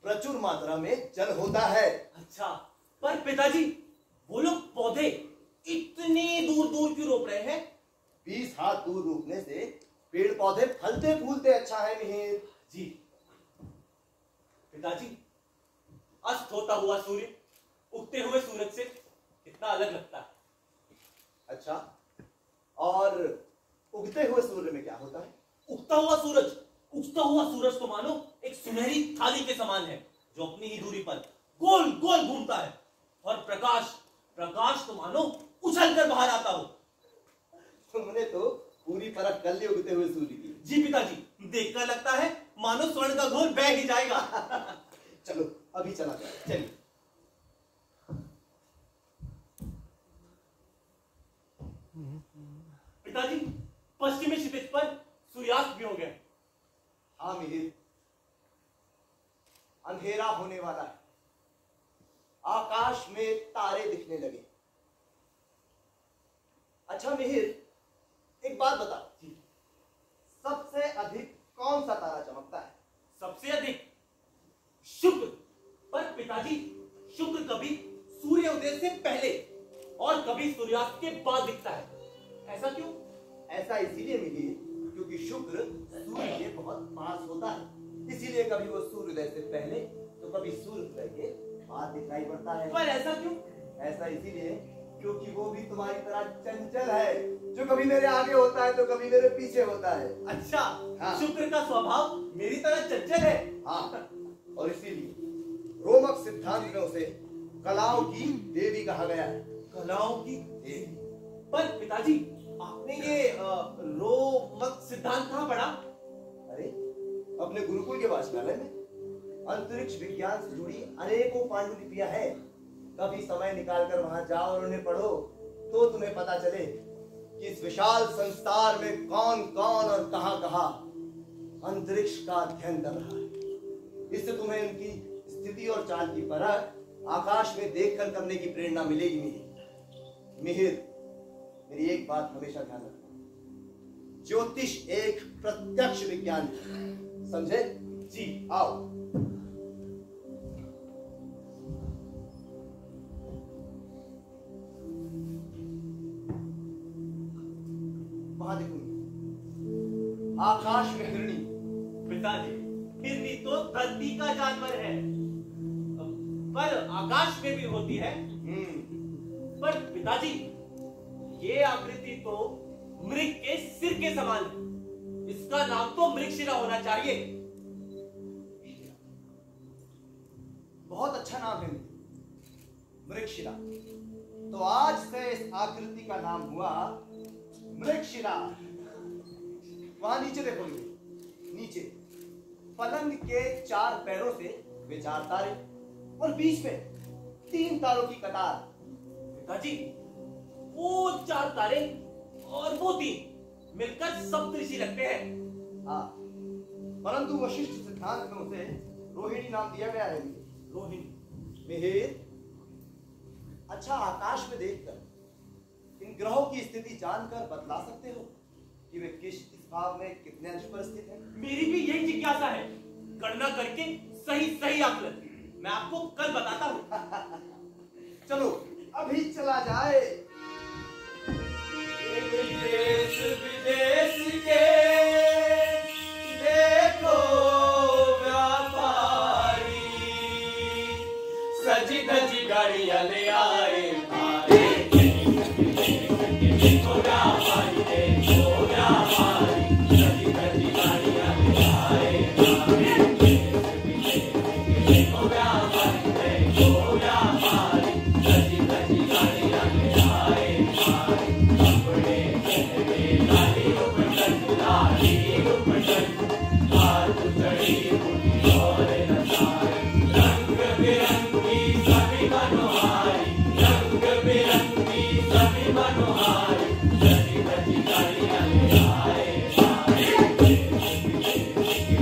प्रचुर मात्रा में जल होता है। अच्छा, पर पिताजी वो लोग पौधे इतने दूर दूर क्यों रोप रहे हैं? 20 हाथ दूर रोपने से पेड़ पौधे फलते फूलते अच्छा है मिहिर। जी पिताजी, अस्त होता हुआ सूर्य उगते हुए सूरज से कितना अलग लगता है। अच्छा, और उगते हुए सूर्य में क्या होता है? उगता हुआ सूरज तो मानो एक सुनहरी थाली के समान है, जो अपनी ही दूरी पर गोल गोल घूमता है। और प्रकाश तो मानो उछल कर बाहर आता हो। तुमने तो पूरी परख कर ली उगते हुए सूर्य की। जी पिताजी, देखकर लगता है मानो स्वर्ण का घोल बह ही जाएगा। चलो अभी चला जाए। चलिए। पिताजी, पश्चिमी क्षितिज पर सूर्यास्त भी हो गया। हाँ मिहिर, अंधेरा होने वाला है। आकाश में तारे दिखने लगे। अच्छा मिहिर, एक बात बता, सबसे अधिक कौन सा तारा चमकता है? सबसे अधिक शुक्र। पर पिताजी, शुक्र कभी सूर्योदय से पहले और कभी सूर्यास्त के बाद दिखता है, ऐसा क्यों? ऐसा इसीलिए मिहिर, क्योंकि शुक्र सूर्य के बहुत पास होता है। इसीलिए कभी वो सूर्योदय से पहले तो कभी सूर्योदय के बाद दिखाई पड़ता है। पर ऐसा क्यों? ऐसा इसीलिए क्योंकि वो भी तुम्हारी तरह चंचल है, जो कभी मेरे आगे होता है तो कभी मेरे पीछे होता है। अच्छा, हाँ। शुक्र का स्वभाव मेरी तरह चंचल है। हाँ, और इसीलिए रोमक सिद्धांत में उसे कलाओं की देवी कहा गया है। कलाओं की देवी। पर पिताजी, आपने ये रोमक सिद्धांत कहाँ पढ़ा? अरे, अपने गुरुकुल के वाचनालय में अंतरिक्ष विज्ञान से जुड़ी अनेकों पांडुलिपियां हैं। कभी समय निकालकर वहां जाओ और उन्हें पढ़ो, तो तुम्हें पता चले कि इस विशाल संसार में कौन कौन और कहां कहां अंतरिक्ष का अध्ययन कर रहा है। इससे तुम्हें उनकी स्थिति और चाल की परख आकाश में देखकर करने की प्रेरणा मिलेगी। मिहिर, मेरी एक बात हमेशा ध्यान रखना, ज्योतिष एक प्रत्यक्ष विज्ञान है, समझे? जी। आओ। वहां देखो, आकाश में हिरणी। पिताजी, हिरनी तो धरती का जानवर है, पर आकाश में भी होती है। पर पिताजी, ये आकृति तो मृग के सिर के समान है। इसका नाम तो मृगशिरा होना चाहिए। बहुत अच्छा नाम है मृगशिरा। तो आज से इस आकृति का नाम हुआ मृगशिरा। वहां नीचे देखोगे, नीचे पलंग के 4 पैरों से वे 4 तारे और बीच में 3 तारों की कतार। पिताजी, वो 4 तारे और वो 3 मिलकर सप्तऋषि लगते हैं। हाँ, परंतु वशिष्ठ सिद्धांत में उसे रोहिणी नाम दिया गया है। रोहिणी। मिहिर, अच्छा आकाश में देखकर इन ग्रहों की स्थिति जानकर बतला सकते हो कि वे किस भाव में कितने अंश पर स्थित है? मेरी भी यही जिज्ञासा है। गणना करके सही आकलन मैं आपको कल बताता हूँ। चलो अभी चला जाए। देश विदेश के देखो व्यापारी, सजी धजी गाड़ियां ले आए भाई। देखो व्यापारी, देखो व्यापारी, सजी धजी गाड़ियां ले आए भाई। देखो व्यापारी, देखो व्यापारी, सजी धजी गाड़ियां ले आए भाई। कपड़े पहने लाली उपटन, लाली उपटन, हाथ चढ़ी बुढ़ी और नचाए। रंग बिरंगी सभी मनोहारी, रंग बिरंगी सभी मनोहारी, सजी धजी गाड़ियां ले आए भाई।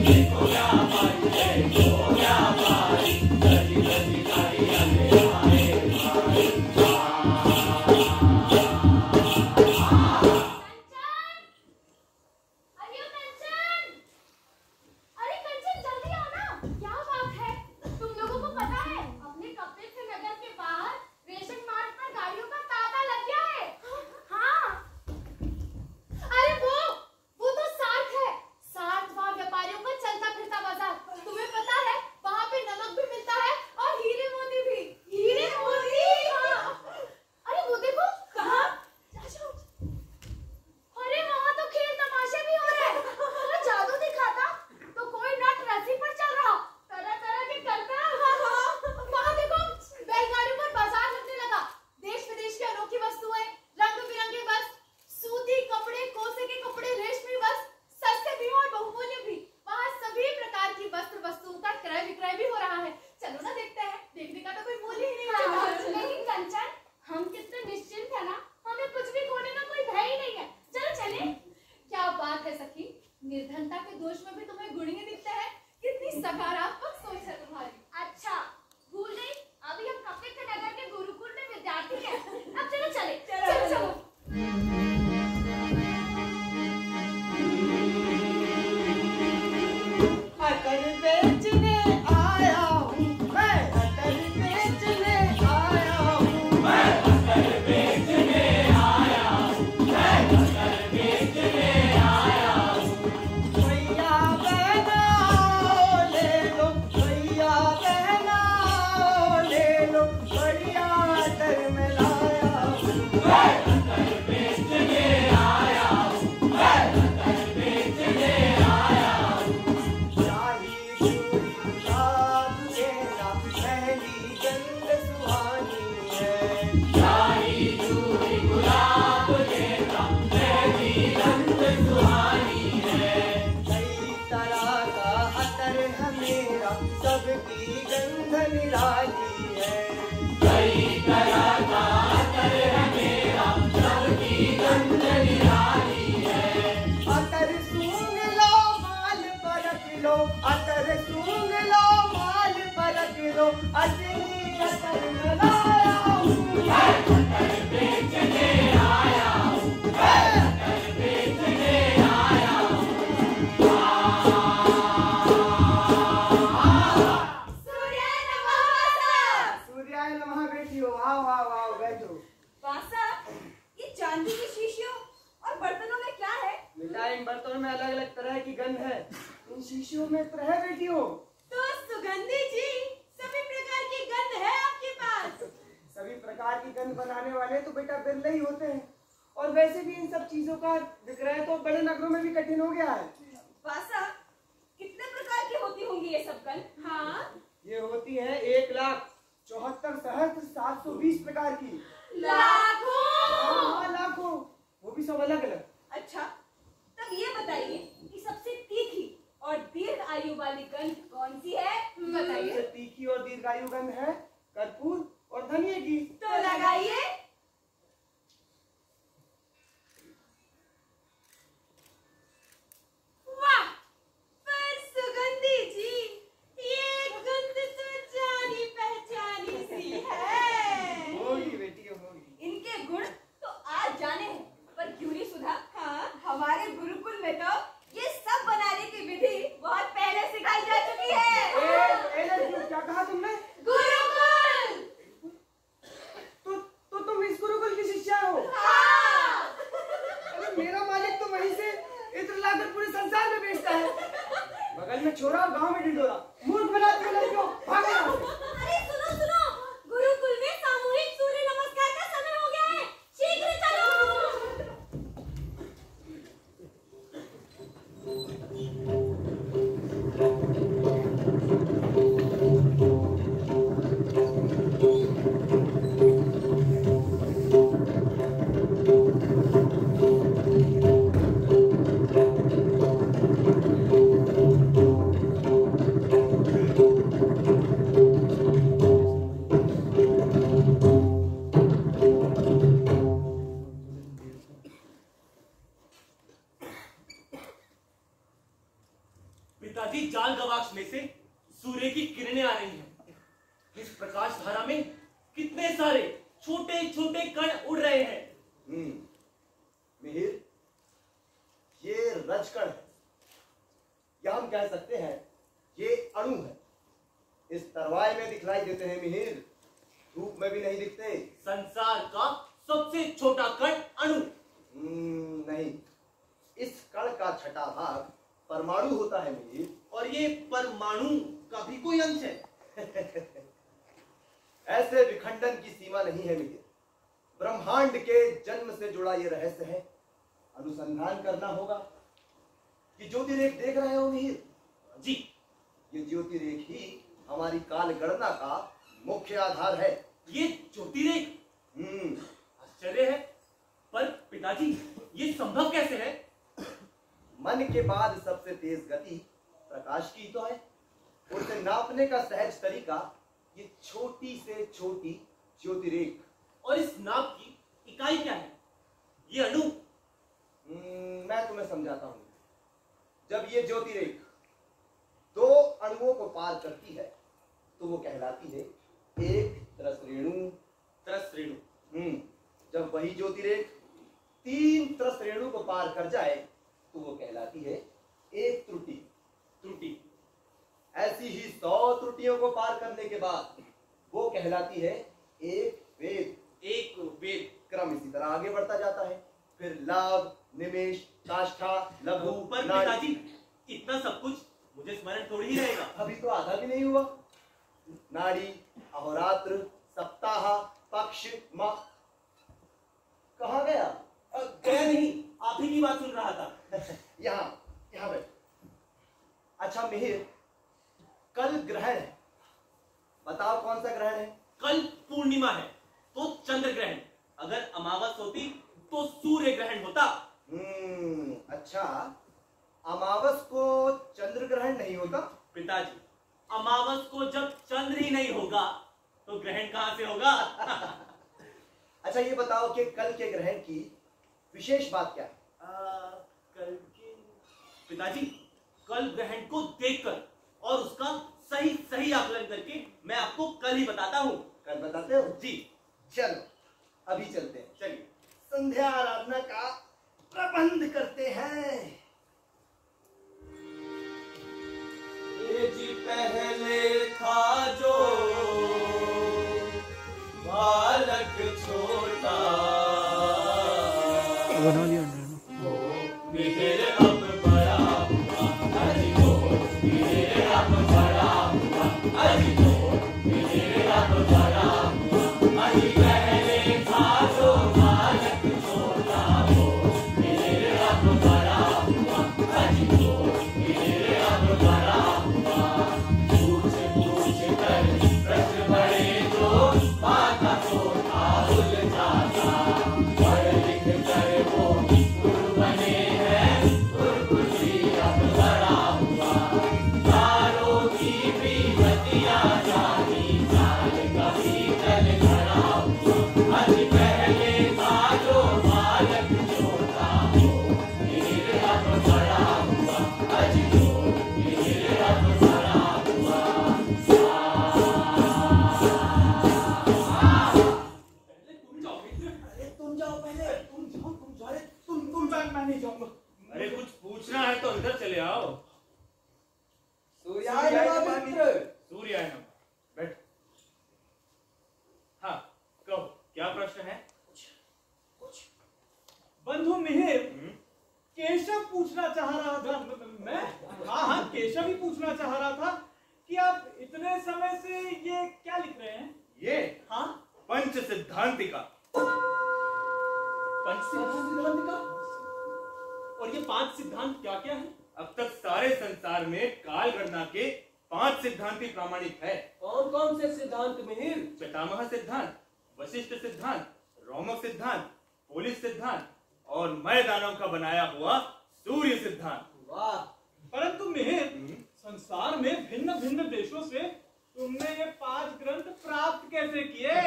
देखो व्यापारी, देखो व्यापारी, सजी धजी गाड़ियां ले आए भाई। अरे कंचन! अरे कंचन, जल्दी आओ ना। क्या बात है? तुम लोगों को पता है अपने कपिल नगर के बाहर रेशम मार्ग पर गाड़ियों का तांता लग गया है। हाँ, अरे वो तो सार्थ है। सार्थ वहाँ व्यापारियों का चलता फिरता बाजार। तुम्हें पता है वहाँ पे नमक भी मिलता है और हीरे मोती भी। हीरे मोती? हाँ। अरे वो देखो। कहाँ? अरे वहाँ तो खेल तमाशे भी हो रहे हैं। अरे जादू दिखाता तो कोई नट रस्सी पर चल रहा, तरह तरह के करतब। वहाँ देखो बैलगाड़ियों पर बाजार लगने लगा। देश विदेश की अनोखी वस्तुएं, रंग बिरंगे वस्त्र, सूती कपड़े, कोसे के कपड़े, रेशमी वस्त्र, सस्ते भी और बहुमूल्य भी। वहाँ सभी प्रकार की वस्त्र वस्तुओं का क्रय विक्रय भी हो रहा है। चलो ना देखते हैं। देखने का तो कोई मूल्य ही नहीं है। लेकिन कंचन, हम कितने निश्चिंत है ना, हमें कुछ भी खोने का कोई भय ही नहीं है। चलो चले। क्या बात है सखी, निर्धनता के दोष में भी तुम्हें गुणीय दिखते हैं। कितनी सकारात्मक सोच है तुम्हारी। अच्छा, भूल गई, अभी हम कपिल नगर के गुरुकुल में विद्यार्थी हैं। अब चलो चले। चलो। अतर बेचने आया हूँ मैं, अतर बेचने आया हूँ मैं, अतर बेचने आया हूँ मैं, अतर बेचने आया हूँ। भैया बहना ले लो, भैया बहना ले लो, बढ़िया अतर में लाया हूँ मैं, अतर बेचने आया हूँ मैं, अतर बेचने आया हूँ। शाही चूड़ी गुलाब गेंदा, पहली गंध सुहानी है। शाही चूड़ी गुलाब गेंदा, पहली गंध सुहानी है। कई तरह का अतर है मेरा, सबकी गंध निराली है। कई तरह का अतर है मेरा, सबकी गंध निराली है। अतर सूंघ लो, माल परख लो, अतर सूंघ लो, माल परख लो, असली अतर में लाया हूँ मैं, अतर बेचने आया हूँ मैं, अतर बेचने आया हूँ। सूर्याय नमः। सूर्याय नमः बेटियों, आओ आओ आओ बैठो। वासा, ये चांदी की शीशियों और बर्तनों में क्या है? बेटा इन बर्तनों में अलग अलग तरह की गंध है, इन शीशियों में तरह है बेटियों। तो सुगंधी जी, सभी प्रकार की गंध है आपके पास। सभी प्रकार की गंध बनाने वाले तो बेटा बिरले ही होते हैं, और वैसे भी इन सब चीजों का विक्रय तो बड़े नगरों में भी कठिन हो गया है। बासा, कितने प्रकार की होती होंगी ये सब कल? हाँ, ये होती है 1,74,720 प्रकार की। लाखों। हाँ, लाखों, वो भी सब अलग अलग। अच्छा, तब ये बताइए कि सबसे तीखी और दीर्घ आयु वाली गंध कौन सी है? बताइए। सबसे तीखी और दीर्घायु गंध है कर्पूर और धनिये की। तो लगाइए। वाह, पर सुगंधी जी, ये गंध तो जानी पहचानी सी है। होगी बेटी, होगी। इनके गुण तो आज जाने हैं, पर क्यों नहीं सुधा? हाँ, हमारे गुरुकुल में तो ये सब बनाने की विधि बहुत पहले सिखाई जा चुकी है। क्या कहा तुमने? गुरुकुल। तो तुम इस गुरुकुल की शिष्या हो? हाँ। अरे मेरा मालिक तो वहीं से इत्र लाकर पूरे संसार में बेचता है। बगल में छोरा और गांव में ढिंडोरा। मूर्ख बनाती हो लड़कियों, भागो यहाँ से। अरे सुनो सुनो, गुरुकुल में सामूहिक सूर्य नमस्कार का समय हो गया है, शीघ्र चलो। पिताजी, जाल गवाक्ष में से सूर्य की किरणें आ रही हैं। इस प्रकाश धारा में कितने सारे छोटे छोटे कण उड़ रहे हैं। मिहिर, ये रजकण है, या हम कह सकते हैं ये अणु है। इस तरवाय में दिखलाई देते हैं मिहिर, धूप में भी नहीं दिखते। संसार का सबसे छोटा कण अणु। नहीं, इस कण का छठा भाग परमाणु होता है मिहिर। और ये परमाणु का भी कोई अंश है? ऐसे विखंडन की सीमा नहीं है मिहिर। ब्रह्मांड के जन्म से जुड़ा ये रहस्य है। अनुसंधान करना होगा। कि ज्योतिरेख देख रहे हो मिहिर? जी। ये ज्योतिरेख ही हमारी काल गणना का मुख्य आधार है। ये ज्योतिरेख? आश्चर्य है। पर पिताजी, ये संभव कैसे है? मन के बाद सबसे तेज गति प्रकाश की तो है। उसे नापने का सहज तरीका ये छोटी से छोटी ज्योतिरेख। और इस नाप की इकाई क्या है? ये अणु? मैं तुम्हें समझाता हूं। जब ये ज्योतिरेख दो अणुओं को पार करती है तो वो कहलाती है एक त्रसरेणु। त्रसरेणु। जब वही ज्योतिरेख 3 त्रसरेणु को पार कर जाए तो वो कहलाती है एक त्रुटि। त्रुटि। ऐसी ही 100 त्रुटियों को पार करने के बाद वो कहलाती है एक वेद। एक वेद। क्रम इसी तरह आगे बढ़ता जाता है। फिर लाभ, निमेष, काष्ठा, लघु। पर पिताजी, इतना सब कुछ मुझे स्मरण थोड़ी ही रहेगा। अभी तो आधा भी नहीं हुआ। नाड़ी, अहोरात्र, सप्ताह, पक्ष, माह। कहाँ गया? गया नहीं, आप ही की बात सुन रहा था। यहाँ बैठ। अच्छा मिहिर, कल ग्रहण है। बताओ कौन सा ग्रहण है? कल पूर्णिमा है तो चंद्र ग्रहण। अगर अमावस होती तो सूर्य ग्रहण होता। अच्छा, अमावस को चंद्र ग्रहण नहीं होता? पिताजी, अमावस को जब चंद्र ही नहीं होगा तो ग्रहण कहां से होगा? अच्छा ये बताओ कि कल के ग्रहण की विशेष बात क्या है? कल के पिताजी, कल ग्रहण को देखकर और उसका सही सही आकलन करके मैं आपको कल ही बताता हूँ। कल बताते हो? जी। चलो अभी चलते हैं। चलिए। संध्या आराधना का प्रबंध करते हैं। ये जी पहले था जो बालक छोटा, मिहिर अब बड़ा हुआ, अजी वो मिहिर अब बड़ा हुआ, अजी वो मिहिर अब बड़ा हुआ, अजी पहले था जो बालक छोटा। अरे कुछ पूछना है तो अंदर चले आओ। सूर्याय नमः मित्र। सूर्याय नमः। बैठ। हाँ कहो क्या प्रश्न है? बंधु मिहिर, केशव पूछना चाह रहा था। मैं? हाँ केशव ही पूछना चाह रहा था कि आप इतने समय से ये क्या लिख रहे हैं? ये हाँ पंच सिद्धांतिका। पंच सिद्धांतिका? और ये 5 सिद्धांत क्या क्या है? अब तक सारे संसार में काल गणना के 5 सिद्धांत ही प्रामाणिक है। कौन कौन से सिद्धांत मिहिर? पितामह सिद्धांत, वशिष्ठ सिद्धांत, रोमक सिद्धांत, पोलिस सिद्धांत और मैं दानव का बनाया हुआ सूर्य सिद्धांत। वाह! परंतु मिहिर, संसार में भिन्न भिन्न देशों से तुमने ये 5 ग्रंथ प्राप्त कैसे किए?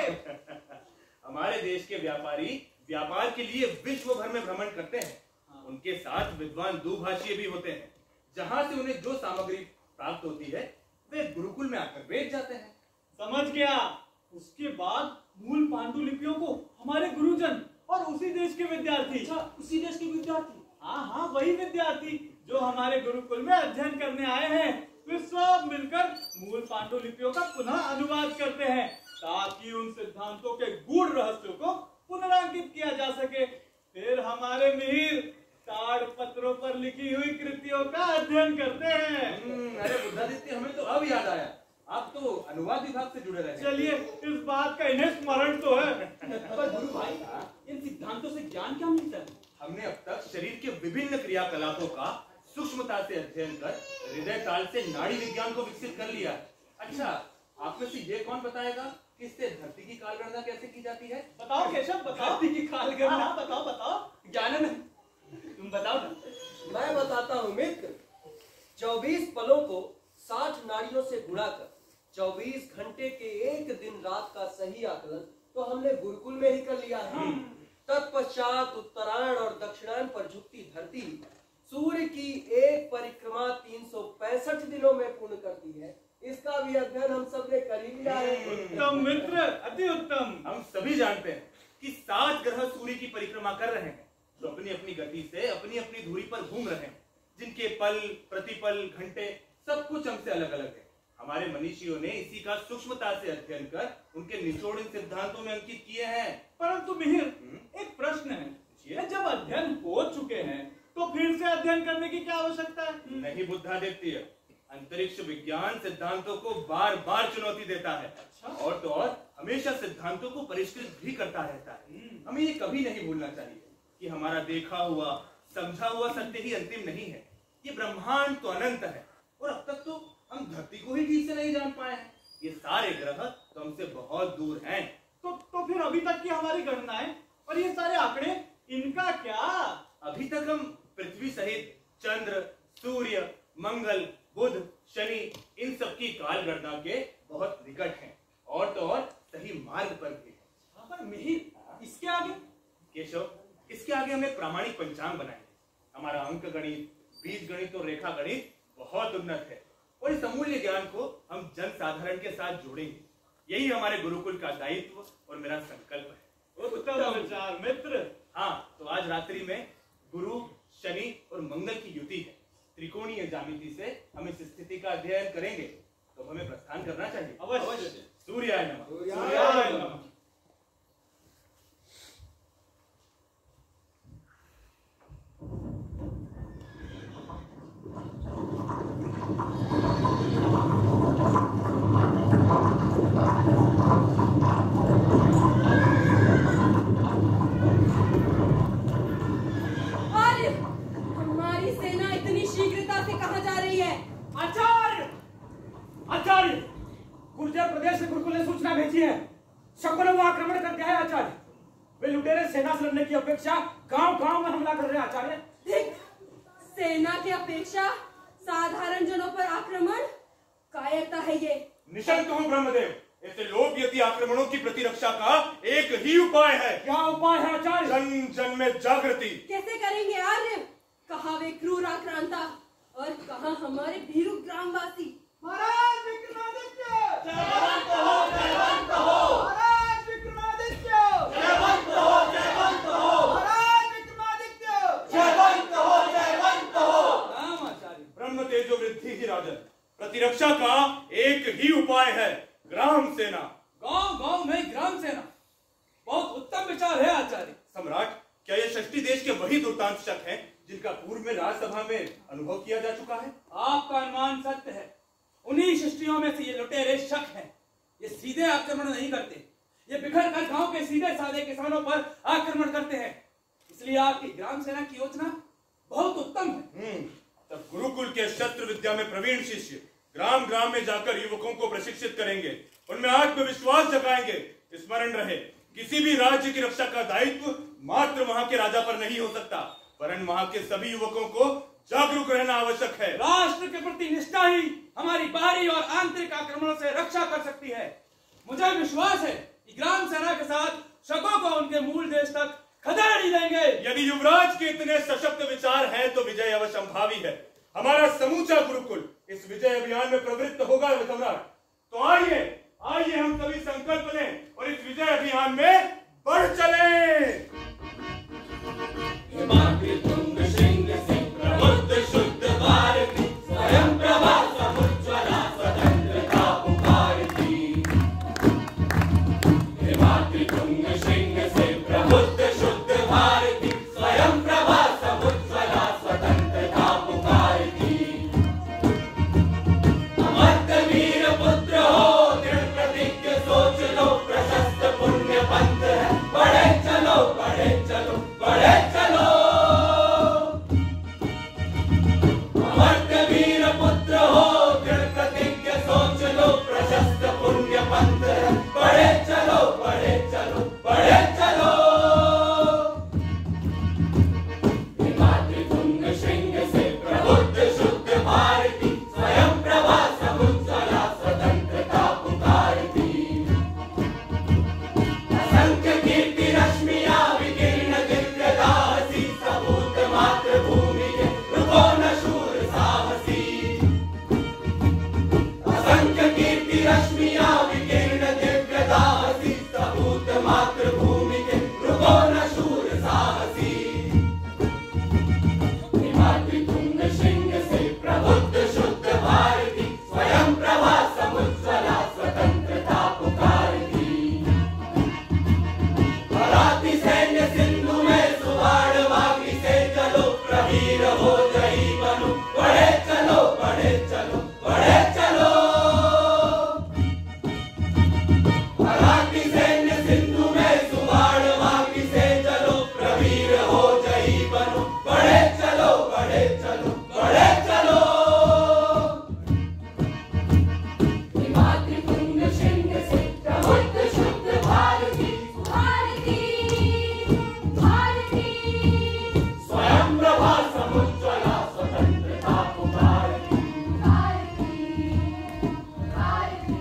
हमारे देश के व्यापारी व्यापार के लिए विश्व भर में भ्रमण करते हैं। उनके साथ विद्वान दुभाषी भी होते हैं। जहाँ से उन्हें जो सामग्री प्राप्त होती है वे गुरुकुल में आकर बेच जाते हैं। समझ गया। उसके बाद मूल पांडुलिपियों को हमारे गुरुजन और उसी देश के विद्यार्थी। अच्छा, उसी देश के विद्यार्थी? हाँ वही विद्यार्थी जो हमारे गुरुकुल में अध्ययन करने आए हैं। वे सब मिलकर मूल पांडुलिपियों का पुनः अनुवाद करते हैं ताकि उन सिद्धांतों के गूढ़ रहस्यों को पुनरांकित किया जा सके। फिर हमारे मिहिर ताड़ पत्रों पर लिखी हुई कृतियों का अध्ययन करते हैं। अरे बुद्धादित्य, हमें तो अब याद आया, आप तो अनुवाद विभाग से जुड़े रहे। चलिए, इस बात का इन्हें स्मरण तो है। पर गुरु भाई, इन सिद्धांतों से ज्ञान क्या मिलता है? हमने अब तक शरीर के विभिन्न क्रियाकलापों का सूक्ष्मता से अध्ययन कर हृदय ताल से नाड़ी विज्ञान को विकसित कर लिया। अच्छा, आप में से ये कौन बताएगा कि इससे धरती की कालगणना कैसे की जाती है? बताओ केशव, बताओ। धरती की कालगणना? बताओ। ज्ञानन, तुम बताओ ना। मैं बताता हूँ मित्र। 24 पलों को 60 नाड़ियों से गुणा कर 24 घंटे के एक दिन रात का सही आकलन तो हमने गुरुकुल में ही कर लिया है। तत्पश्चात उत्तरायण और दक्षिणायन पर झुकती धरती सूर्य की एक परिक्रमा 365 दिनों में पूर्ण करती है। इसका भी अध्ययन हम सब ने कर ही लिया है। उत्तम मित्र, अति उत्तम। हम सभी जानते हैं कि 7 ग्रह सूर्य की परिक्रमा कर रहे हैं, जो अपनी अपनी गति से अपनी अपनी धुरी पर घूम रहे हैं, जिनके पल, प्रतिपल, घंटे सब कुछ हमसे अलग अलग है। हमारे मनीषियों ने इसी का सूक्ष्मता से अध्ययन कर उनके निचोड़ इन सिद्धांतों में अंकित किए हैं। परंतु मिहिर, एक प्रश्न है, जब अध्ययन हो चुके हैं तो फिर से अध्ययन करने की क्या आवश्यकता है? नहीं बुद्धादित्य, अंतरिक्ष विज्ञान सिद्धांतों को बार बार चुनौती देता है। अच्छा? और तो और हमेशा सिद्धांतों को परिष्कृत भी करता रहता है। हमें ये कभी नहीं भूलना चाहिए कि हमारा देखा हुआ, समझा हुआ सत्य ही अंतिम नहीं है। ये ब्रह्मांड तो अनंत है और अब तक तो हम धरती को ही ठीक से नहीं जान पाए हैं। ये सारे ग्रह तो हमसे बहुत दूर हैं। तो फिर अभी तक की हमारी गणनाएं और ये सारे आंकड़े, इनका क्या? अभी तक हम पृथ्वी सहित चंद्र, सूर्य, मंगल, बुध, शनि इन सब की काल गणना के बहुत निकट हैं और तो और सही मार्ग पर भी है। पर मिहिर, इसके आगे? केशव, इसके आगे हमें प्रामाणिक पंचांग बनाएंगे। हमारा अंक गणित, बीज गणित और रेखा गणित बहुत उन्नत है और इस अमूल्य ज्ञान को हम जन साधारण के साथ जोड़ेंगे। यही हमारे गुरुकुल का दायित्व और मेरा संकल्प है। उत्तम विचार मित्र। हाँ, तो आज रात्रि में गुरु, शनि और मंगल की युति है। त्रिकोणीय ज्यामिति से हम इस स्थिति का अध्ययन करेंगे तो हमें प्रस्थान करना चाहिए। अवश्य। सूर्याय नमः। सूर्याय नमः। हमारी सेना इतनी शीघ्रता से कहाँ जा रही है? आचार्य, आचार्य, गुर्जर प्रदेश से गुरुकुल ने सूचना भेजी है। शकुन वो आक्रमण कर गया है आचार्य। वे लुटेरे सेना से लड़ने की अपेक्षा गांव-गांव में हमला कर रहे हैं आचार्य। ठीक, सेना की अपेक्षा साधारण जनों पर आक्रमण, कायरता है ये। निशंक हूँ ब्रह्मदेव, ऐसे लोभ यदि आक्रमणों की प्रतिरक्षा का एक ही उपाय है। क्या उपाय है आचार्य? जन जन में जागृति। कैसे करेंगे आर्य? कहाँ वे क्रूर आक्रांता और कहाँ हमारे भीरू ग्रामवासी। महाराज विक्रमादित्य! जयवंत हो, जयवंत हो। महाराज विक्रमादित्य! जयवंत हो, जयवंत हो। महाराज विक्रमादित्य! जयवंत हो, जयवंत हो। राम आचार्य। ब्रह्म तेजो वृद्धि ही राजन, प्रतिरक्षा का एक ही उपाय है, ग्राम सेना। गांव-गांव में ग्राम सेना, बहुत उत्तम विचार है आचार्य। सम्राट, क्या ये षष्ठी देश के वही दुर्दांत शक हैं जिनका पूर्व में राज्यसभा में अनुभव किया जा चुका है? आपका अनुमान सत्य है। उन्हीं सृष्टियों में से ये लुटेरे शक हैं। ये सीधे आक्रमण नहीं करते, ये बिखर कर गांव के सीधे साधे किसानों पर आक्रमण करते हैं। इसलिए आपकी ग्राम सेना की योजना बहुत उत्तम है। तब गुरुकुल के शस्त्र विद्या में प्रवीण शिष्य ग्राम ग्राम में जाकर युवकों को प्रशिक्षित करेंगे, उनमें आत्मविश्वास जगाएंगे। स्मरण रहे, किसी भी राज्य की रक्षा का दायित्व मात्र वहां के राजा पर नहीं हो सकता, वरन वहां के सभी युवकों को जागरूक रहना आवश्यक है। राष्ट्र के प्रति निष्ठा ही हमारी बाहरी और आंतरिक आक्रमणों से रक्षा कर सकती है। मुझे विश्वास है कि ग्राम सेना के साथ शकों को उनके मूल देश तक खदेड़ देंगे। यदि युवराज के इतने सशक्त विचार हैं तो विजय अवश्यंभावी है। हमारा समूचा गुरुकुल इस विजय अभियान में प्रवृत्त होगा सम्राट। तो आइए आइए हम सभी संकल्प लें और इस विजय अभियान में बढ़ चलें। हिमाद्रितुंग श्रृंग सिंह प्रबुद्ध शुद्ध भारती, स्वयं प्रभा समुज्ज्वला स्वतंत्रता पुकारती। हिमाद्रितुंग श्रृंग सिंह प्रबुद्ध शुद्ध भारती, स्वयं प्रभा समुज्ज्वला स्वतंत्रता पुकारती। अमर्त्य वीर पुत्र हो, दृढ़ प्रतिज्ञ सोच लो, प्रशस्त पुण्य पंथ है, बढ़े चलो बढ़े चलो बढ़े चलो। अमर्त्य वीर पुत्र हो, दृढ़ प्रतिज्ञ सोच लो, प्रशस्त पुण्य पंथ है, बढ़े चलो बढ़े चलो बढ़े चलो। हिमाद्रितुंग श्रृंग से प्रबुद्ध शुद्ध भारती, स्वयं प्रभा समुज्ज्वला स्वतंत्रता पुकारती। असंख्य कीर्ति रश्मियां विकीर्ण दिव्यदासी, सबूत मातृभूमि के रुको न शूर साहसी। असंख्य कीर्ति रश्मियां विकीर्ण दिव्यदासी, सबूत मातृभूमि के रुको न शूर साहसी। हिमाद्रितुंग श्रृंग से प्रबुद्ध शुद्ध भारती, स्वयं प्रभा समुज्ज्वला स्वतंत्रता पुकारती। मराठी सैन्य सिंधु में सुवाड़ वागी से चलो, प्रवीर हो जही बनो, बढ़े चलो बढ़े चलो बढ़े चलो। मराठी सैन्य सिंधु में सुवाड़ वागी से चलो, प्रवीर हो जही बनो, बढ़े चलो बढ़े चलो बढ़े चलो। हिमाद्रितुंग श्रृंग से प्रबुद्ध शुद्ध भारती, भारती भारती स्वयं प्रभा समुज्ज्वला स्वतंत्रता पुकारती। भारती भारती।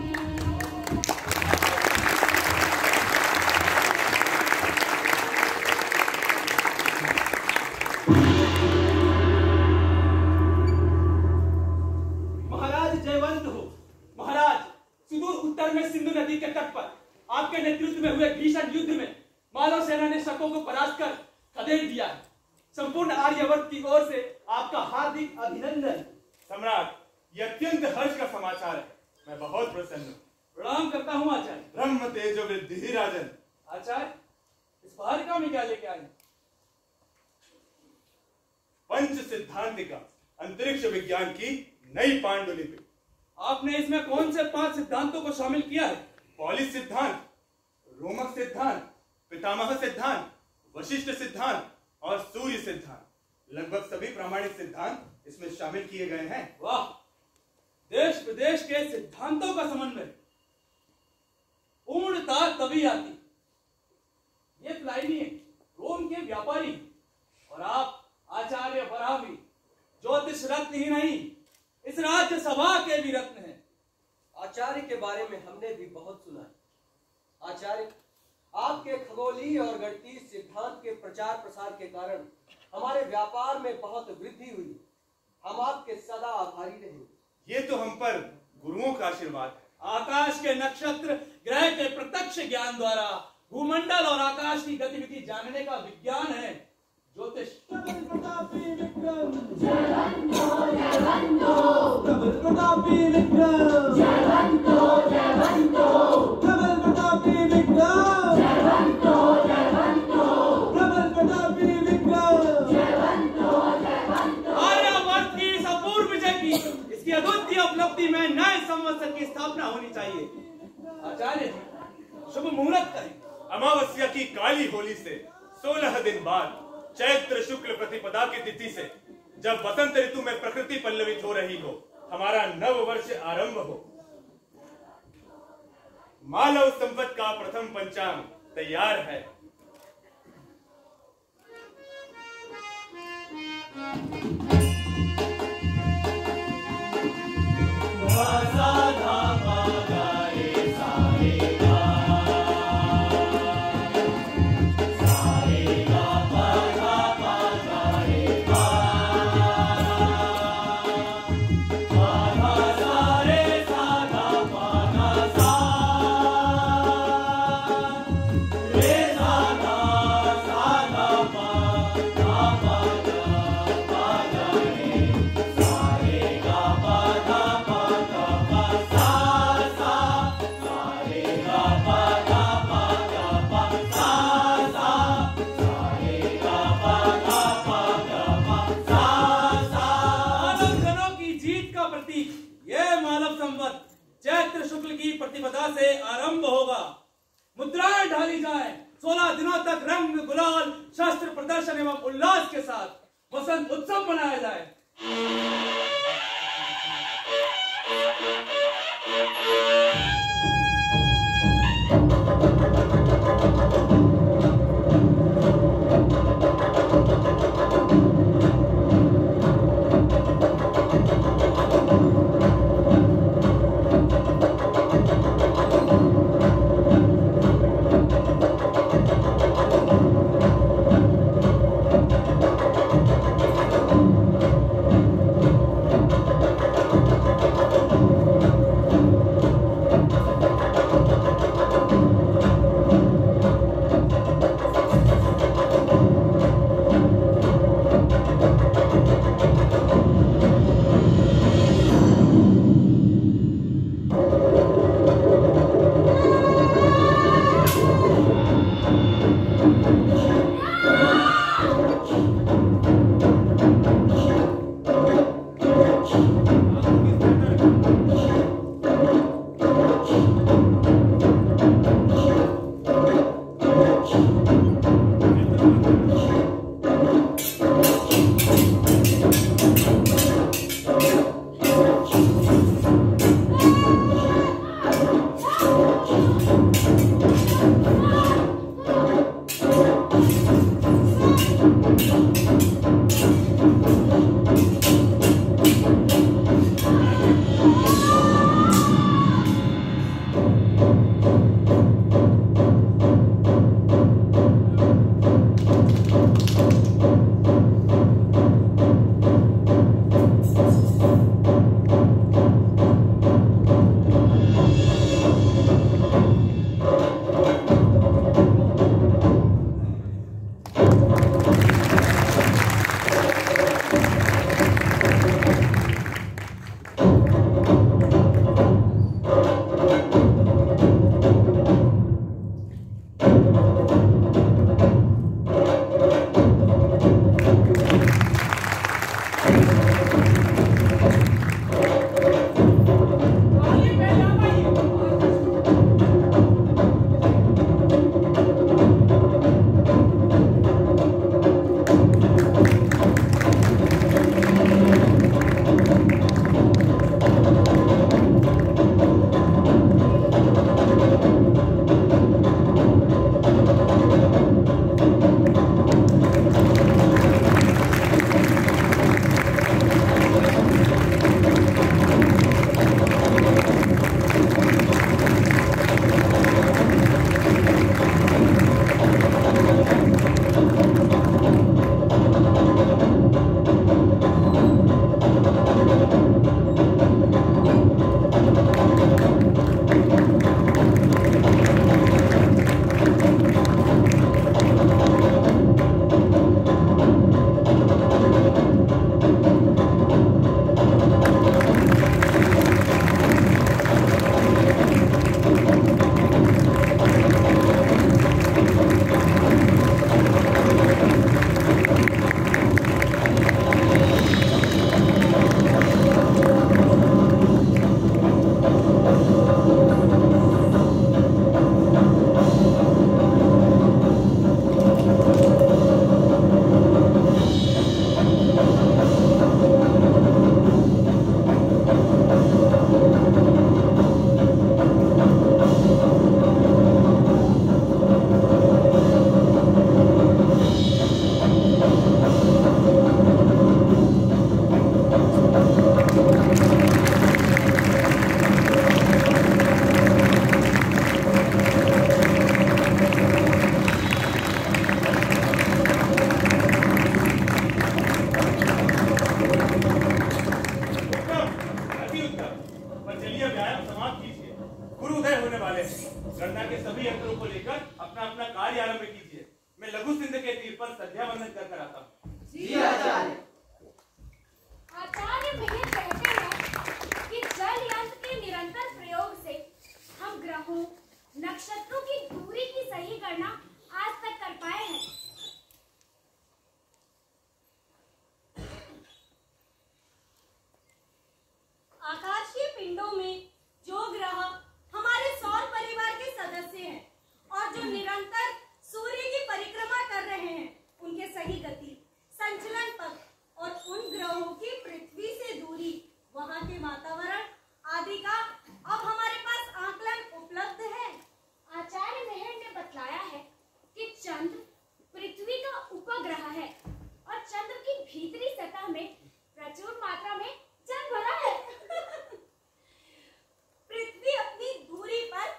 महाराज जयवंत हो। महाराज, सुदूर उत्तर में सिंधु नदी के तट पर आपके नेतृत्व में हुए भीषण युद्ध में मालव सेना ने शकों को परास्त कर खदेड़ दिया है। संपूर्ण आर्यवर्त की ओर से आपका हार्दिक अभिनंदन। सम्राट, ये अत्यंत हर्ष का समाचार है, मैं बहुत प्रसन्न हूँ। प्रणाम करता हूँ आचार्य। ब्रह्म तेजो वृद्धि ही राजन। आचार्य, इस पहाड़िका में क्या लेके आए? पंच सिद्धांतिका अंतरिक्ष विज्ञान की नई पांडुलिपि। आपने इसमें कौन से 5 सिद्धांतों को शामिल किया है? पॉलिस सिद्धांत, रोमक सिद्धांत, पितामह सिद्धांत, वशिष्ठ सिद्धांत और सूर्य सिद्धांत। लगभग सभी प्रामाणिक सिद्धांत इसमें शामिल किए गए हैं। वाह, देश विदेश के सिद्धांतों का समन्वय, पूर्णता तभी आती। ये प्लाइनी रोम के व्यापारी और आप आचार्य बरावी ज्योतिष रत्न ही नहीं, इस राज्य सभा के भी रत्न हैं। आचार्य के बारे में हमने भी बहुत सुना है। आचार्य, आपके खगोलीय और गणितीय सिद्धांत के प्रचार प्रसार के कारण हमारे व्यापार में बहुत वृद्धि हुई। हम आपके सदा आभारी रहेंगे। ये तो हम पर गुरुओं का आशीर्वाद है। आकाश के नक्षत्र ग्रह के प्रत्यक्ष ज्ञान द्वारा भूमंडल और आकाश की गतिविधि जानने का विज्ञान है ज्योतिष। आर्यवर्त की इस अपूर्व विजय की, इसकी अद्वितीय उपलब्धि में नए संवत्सर की स्थापना होनी चाहिए। आचार्य जी, शुभ मुहूर्त करें। अमावस्या की काली होली से 16 दिन बाद चैत्र शुक्ल प्रतिपदा की तिथि से, जब वसंत ऋतु में प्रकृति पल्लवित हो रही हो, हमारा नव वर्ष आरंभ हो। मालव संवत का प्रथम पंचांग तैयार है। चैत्र शुक्ल की प्रतिपदा से आरंभ होगा। मुद्राएं ढाली जाएं, 16 दिनों तक रंग गुलाल शस्त्र प्रदर्शन एवं उल्लास के साथ वसंत उत्सव मनाया जाए। पिंडों में जो ग्रह हमारे सौर परिवार के सदस्य हैं और जो निरंतर सूर्य की परिक्रमा कर रहे हैं, उनके सही गति, संचलन पथ और उन ग्रहों की पृथ्वी से दूरी, वहां के वातावरण आदि का अब हमारे पास आकलन उपलब्ध है। आचार्य मेहर ने बतलाया है कि चंद्र पृथ्वी का उपग्रह है और चंद्र की भीतरी सतह में प्रचुर मात्रा में जल भरा है। पृथ्वी अपनी धुरी पर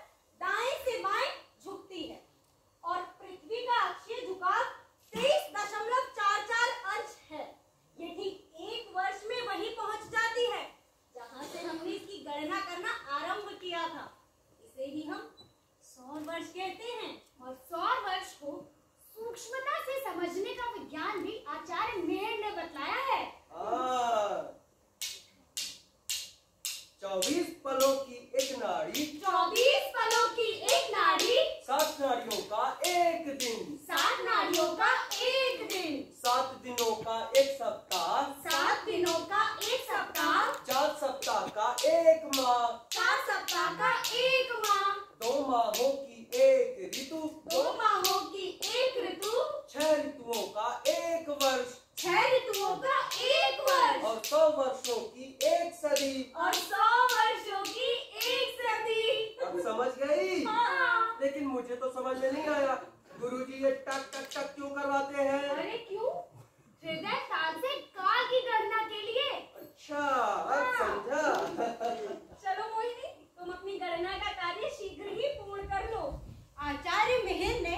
दाएं से बाएं झुकती है और पृथ्वी का अक्षीय झुकाव 23.44 अंश है। ये ठीक एक वर्ष में वही पहुंच जाती है जहां से हमने इसकी गणना करना आरंभ किया था। इसे ही हम सौर वर्ष कहते हैं। और सौर वर्ष को सूक्ष्मता से समझने का विज्ञान भी आचार्य मेहर ने बतलाया है। 24 पलों की एक नाड़ी, 24 पलों की एक नाड़ी, 7 नाड़ियों का एक दिन, 7 नाड़ियों का एक दिन, 7 दिनों का एक सप्ताह, 7 दिनों का एक सप्ताह, 4 सप्ताह का एक माह, 4 सप्ताह का एक माह, 2 माहों की एक ऋतु, 2 माहों की एक ऋतु, 6 ऋतुओं का एक वर्ष, 6 ऋतुओं का एक वर्ष और 100 वर्षों की एक सदी। और 100 वर्षों की एक सदी। अब समझ गई? हाँ। लेकिन मुझे तो समझ में नहीं आया, गुरुजी ये टक टक टक क्यों करवाते हैं? अरे क्यों? हृदय ताल से काल की गणना के लिए। अच्छा, अब समझा। चलो मोहिनी, तुम अपनी गणना का कार्य शीघ्र ही पूर्ण कर लो। आचार्य मेहर ने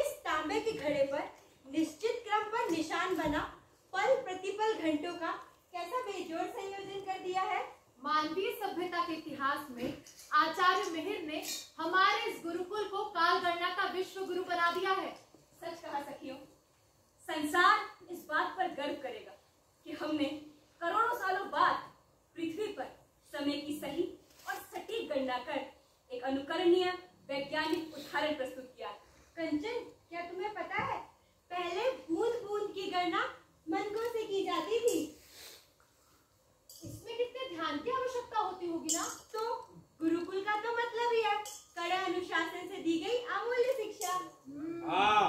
इस तांबे के घड़े पर निश्चित क्रम पर निशान बना पल प्रतिपल घंटों का कैसा बेजोड़ संयोजन कर दिया है। मानवीय सभ्यता के इतिहास में आचार्य मेहर ने हमारे इस गुरुकुल को काल गणना का विश्व गुरु बना दिया है। सच कहा सखियों, संसार इस बात पर गर्व करेगा कि हमने करोड़ों सालों बाद पृथ्वी पर समय की सही और सटीक गणना कर एक अनुकरणीय वैज्ञानिक उदाहरण प्रस्तुत किया। कंचन, क्या तुम्हें पता है, पहले बूंद बूंद की गणना मनकों से की जाती थी। इसमें कितने ध्यान की आवश्यकता होती होगी ना? तो गुरुकुल का तो मतलब ही है कड़े अनुशासन से दी गई अमूल्य शिक्षा। हाँ,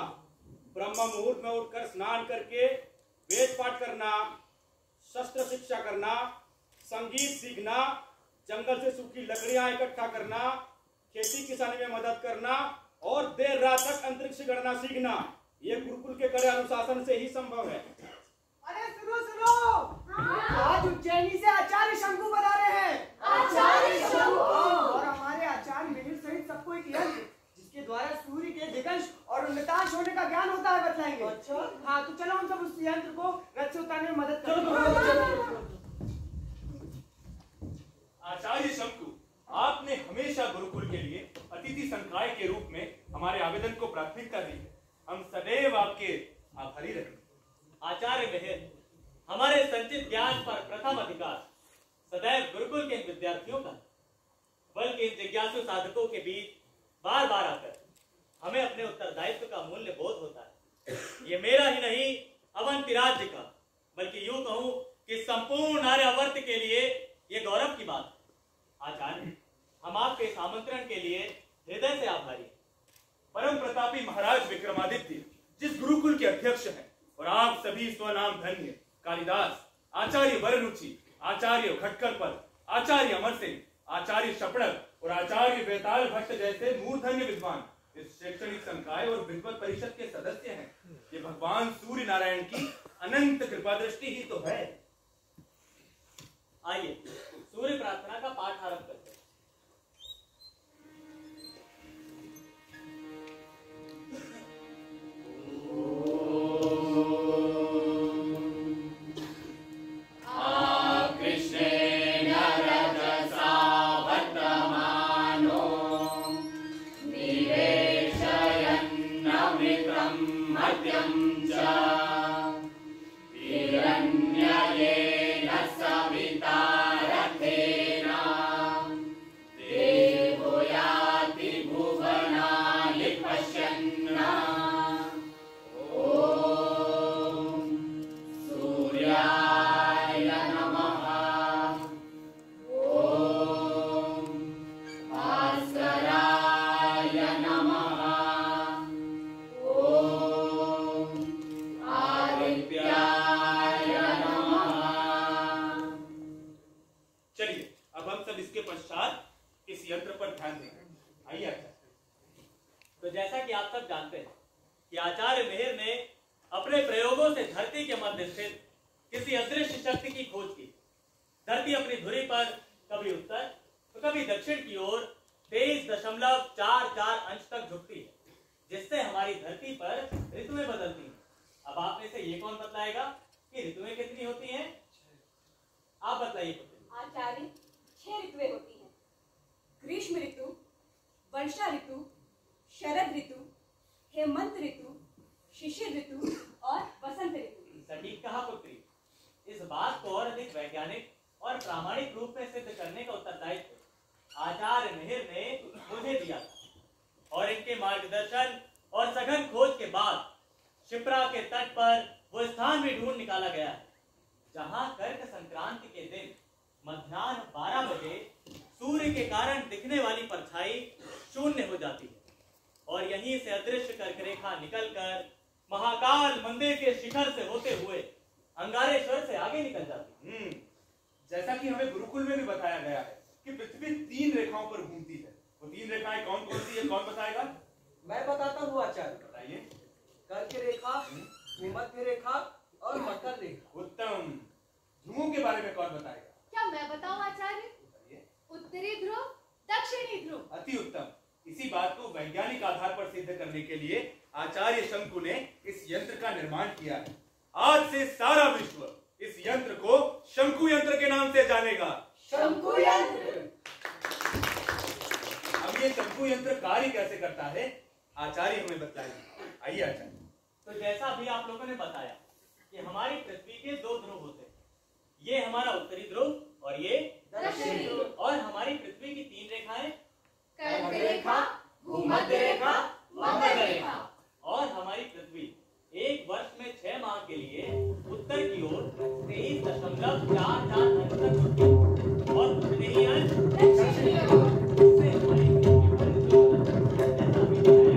ब्रह्म मुहूर्त में उठकर स्नान करके वेद पाठ करना, शस्त्र शिक्षा करना, संगीत सीखना, जंगल से सूखी लकड़ियां इकट्ठा करना, खेती किसानी में मदद करना और देर रात तक अंतरिक्ष गणना सीखना, ये गुरुकुल के कड़े अनुशासन से ही संभव है। अरे सुनो सुनो, आज उज्जैनी से आचार्य शंकु बना रहे हैं। आचार्य शंकु। और हमारे आचार्य मेहर सहित सबको एक यंत्र जिसके द्वारा सूर्य के दिगंश और उन्नतांश होने का ज्ञान होता है बतलाएंगे। अच्छा। हाँ, तो चलो हम सब उस यंत्र को रथ से उतारने में मदद करें। आचार्य शंकु, आपने हमेशा गुरुकुल के लिए अतिथि संकाय के रूप में हमारे आवेदन को प्राथमिकता दी है। हम सदैव आपके आभारी रहेंगे। आचार्य मेहर, हमारे संचित ज्ञान पर प्रथम अधिकार सदैव गुरुकुल के विद्यार्थियों का, बल्कि इन जिज्ञासु साधकों के बीच बार बार आकर हमें अपने उत्तरदायित्व का मूल्य बोध होता है। ये मेरा ही नहीं, अवंती राज्य का, बल्कि यूं कहूं कि संपूर्ण आर्यावर्त के लिए ये गौरव की बात है। आचार्य, हम आपके इस आमंत्रण के लिए हृदय से आभारी हैं। परम प्रतापी महाराज विक्रमादित्य जिस गुरुकुल के अध्यक्ष हैं, और आप सभी स्वनाम धन्य कालिदास, आचार्य वररुचि, आचार्य खटकलपद, आचार्य अमर सिंह, आचार्य शपड़क और आचार्य बेताल भट्ट जैसे मूर्धन्य विद्वान इस शैक्षणिक संकाय और विद्वत परिषद के सदस्य हैं। ये भगवान सूर्य नारायण की अनंत कृपा दृष्टि ही तो है। आइए सूर्य प्रार्थना का पाठ आरंभ करते हैं। यंत्र पर ध्यान देंगे। आइए आचार्य। तो जैसा कि आप सब जानते हैं कि आचार्य मिहिर ने अपने प्रयोगों से धरती के मध्य स्थित किसी अदृश्य शक्ति की खोज की। धरती अपनी धुरी पर कभी उत्तर तो कभी दक्षिण की ओर 23.44 अंश तक झुकती है, जिससे हमारी धरती पर ऋतुएं बदलती हैं। अब आप में से ये कौन बतलाएगा कि ऋतुएं कितनी होती हैं? आप बताइए। आचार्य 6 ऋतुएं होती हैं। ग्रीष्म ऋतु, वर्षा ऋतु, शरद ऋतु, हेमंत ऋतु, शिशिर ऋतु और बसंत ऋतु। सटीक कहा पुत्री। इस बात को और अधिक वैज्ञानिक और प्रामाणिक रूप में सिद्ध करने का उत्तरदायित्व आचार्य मिहिर ने मुझे दिया था और इनके मार्गदर्शन और सघन खोज के बाद शिप्रा के तट पर वो स्थान भी ढूंढ निकाला गया है जहां कर्क संक्रांति के दिन मध्याह्न 12 बजे सूर्य के कारण दिखने वाली परछाई शून्य हो जाती है और यहीं से अदृश्य कर्क रेखा निकलकर महाकाल मंदिर के शिखर से होते हुए अंगारेश्वर से आगे निकल जाती है। जैसा कि हमें गुरुकुल में भी बताया गया है कि पृथ्वी 3 रेखाओं पर घूमती है। वो 3 रेखाएं कौन कौन सी है, कौन बताएगा? मैं बताता हूँ आचार्य। बताइए। कर्क रेखा, भूमध्य रेखा और मकर रेखा। उत्तम। ध्रुवों के बारे में कौन बताएगा? क्या मैं बताऊं आचार्य? उत्तरी ध्रुव, दक्षिणी ध्रुव। अति उत्तम। इसी बात को वैज्ञानिक आधार पर सिद्ध करने के लिए आचार्य शंकु ने इस यंत्र का निर्माण किया है। आज से सारा विश्व इस यंत्र को शंकु यंत्र के नाम से जानेगा। शंकु यंत्र। अब ये शंकु यंत्र कार्य कैसे करता है आचार्य हमें बताएंगे। आइए आचार्य। तो जैसा अभी आप लोगों ने बताया कि हमारी पृथ्वी के 2 ध्रुव होते हैं, ये हमारा उत्तरी ध्रुव और ये दक्षिणी ध्रुव। और हमारी पृथ्वी की 3 रेखाएं कर्क रेखा, भूमध्य रेखा, मकर रेखा। और हमारी पृथ्वी एक वर्ष में 6 माह के लिए उत्तर की ओर 23.44 अंश तक झुकती है और उतने ही अंश दक्षिण की ओर। इससे हमारी पृथ्वी पर ऋतु बदलती है।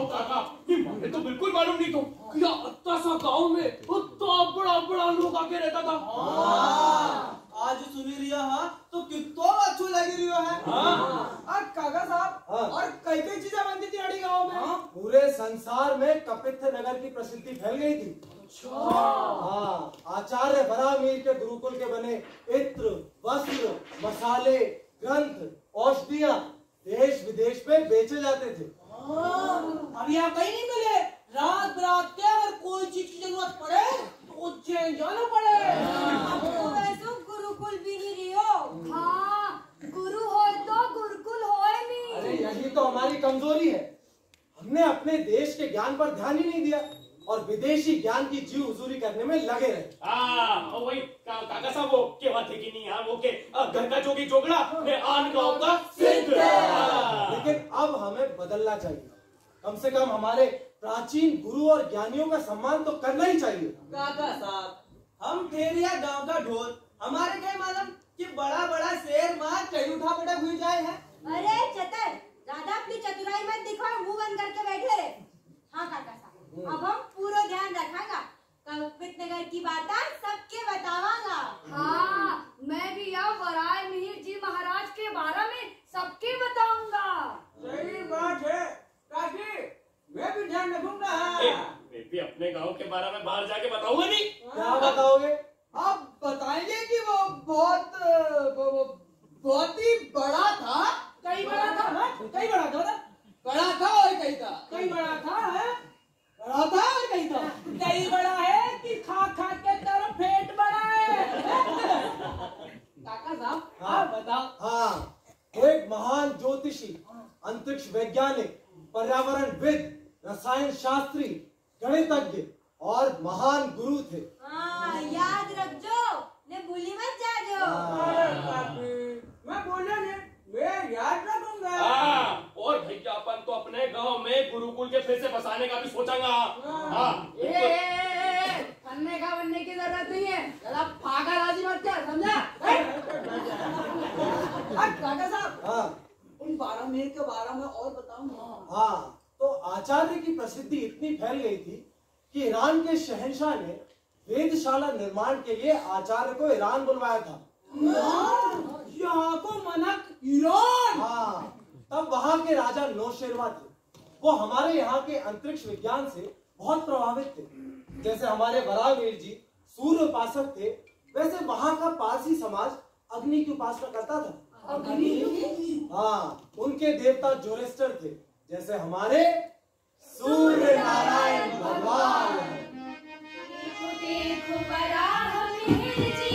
जैसा अभी तो बिल्कुल मालूम नहीं तो क्या अत्ता सा गांव में उतना बड़ा बड़ा लोग आके रहता था। आज सुनी रिया तो कितना अच्छो लगी रियो है। और काका साहब और कई कई चीजें बनती थी अड़ी गांव में। पूरे संसार में कपित्थ नगर की प्रसिद्धि फैल गई थी। हाँ, आचार्य बरामीर के गुरुकुल के बने इत्र, वस्त्र, मसाले, ग्रंथ, औषधियां देश विदेश में बेचे जाते थे। अभी आप कहीं नहीं मिले। रात बरात के अगर कोई चीज की जरूरत पड़े तो उज्जैन जाना पड़े। वैसे गुरुकुल भी नहीं रियो। हाँ, गुरु हो तो गुरुकुल होए नहीं। अरे यही तो हमारी कमजोरी है। हमने अपने देश के ज्ञान पर ध्यान ही नहीं दिया और विदेशी ज्ञान की जी हुजूरी करने में लगे रहे। वही काका साहब वो के थे कि नहीं यार, वो के घर का जोगी जोगड़ा मैं आन गांव का सिद्ध। लेकिन अब हमें बदलना चाहिए। कम से कम हमारे प्राचीन गुरु और ज्ञानियों का सम्मान तो करना ही चाहिए। काका साहब, हम ठेरिया गांव का ढोल, हमारे क्या मालूम कि बड़ा बड़ा शेर मार कहीं उठा पटक हुई जाए है। अरे चतर, ज्यादा अपनी चतुराई मत दिखाओ, मुंह बंद करके बैठे रहे। हाँ काका साहब, अब हम पूरा ध्यान रखांगा। कपित्थ नगर की बात सबके बतावांगा। हाँ, मैं भी अब वराय मिहिर जी महाराज के बारे में सबके बताऊंगा। सही बात है काकी, मैं भी ध्यान रखूंगा। मैं भी अपने गांव के बारे में बाहर जाके बताऊंगा नहीं। क्या बताओगे? आप बताएंगे कि वो बहुत ही बड़ा था। कई बड़ा था, कई बड़ा था ना? बड़ा था और कई था। कई बड़ा था है? बड़ा था और कई था। कई बड़ा है कि खा खा के तेरा पेट बड़ा है। काका साहब, आप बताओ। हाँ, एक महान ज्योतिषी, अंतरिक्ष वैज्ञानिक, पर्यावरणविद, रसायन शास्त्री, गणितज्ञ और महान गुरु थे। हाँ, याद रखजो, ने भूली मत जाजो। मैं बोला ने, मैं याद रखूंगा। और भैया अपन तो अपने गांव में गुरुकुल के फिर से बसाने का भी सोचेंगा। बनने का बनने की जरूरत नहीं है। जरा फाका राजी मत कर, समझा? काका साहब, हाँ उन 12 मेघ के बारे में और बताओ ना। हाँ, तो आचार्य की प्रसिद्धि इतनी फैल गई थी कि ईरान के शहंशाह ने वेदशाला निर्माण के लिए आचार्य को ईरान बुलवाया था। यहाँ को मनक ईरान। हाँ, तब वहाँ के राजा नौशेरवा थे। वो हमारे यहाँ के अंतरिक्ष विज्ञान से बहुत प्रभावित थे। जैसे हमारे वराहवीर जी सूर्य उपासक थे, वैसे वहाँ का पारसी समाज अग्नि की उपासना करता था। हाँ, उनके देवता जोरेस्टर थे, जैसे हमारे सूर्य नारायण भगवान हैं। देखो वराहमिहिर जी,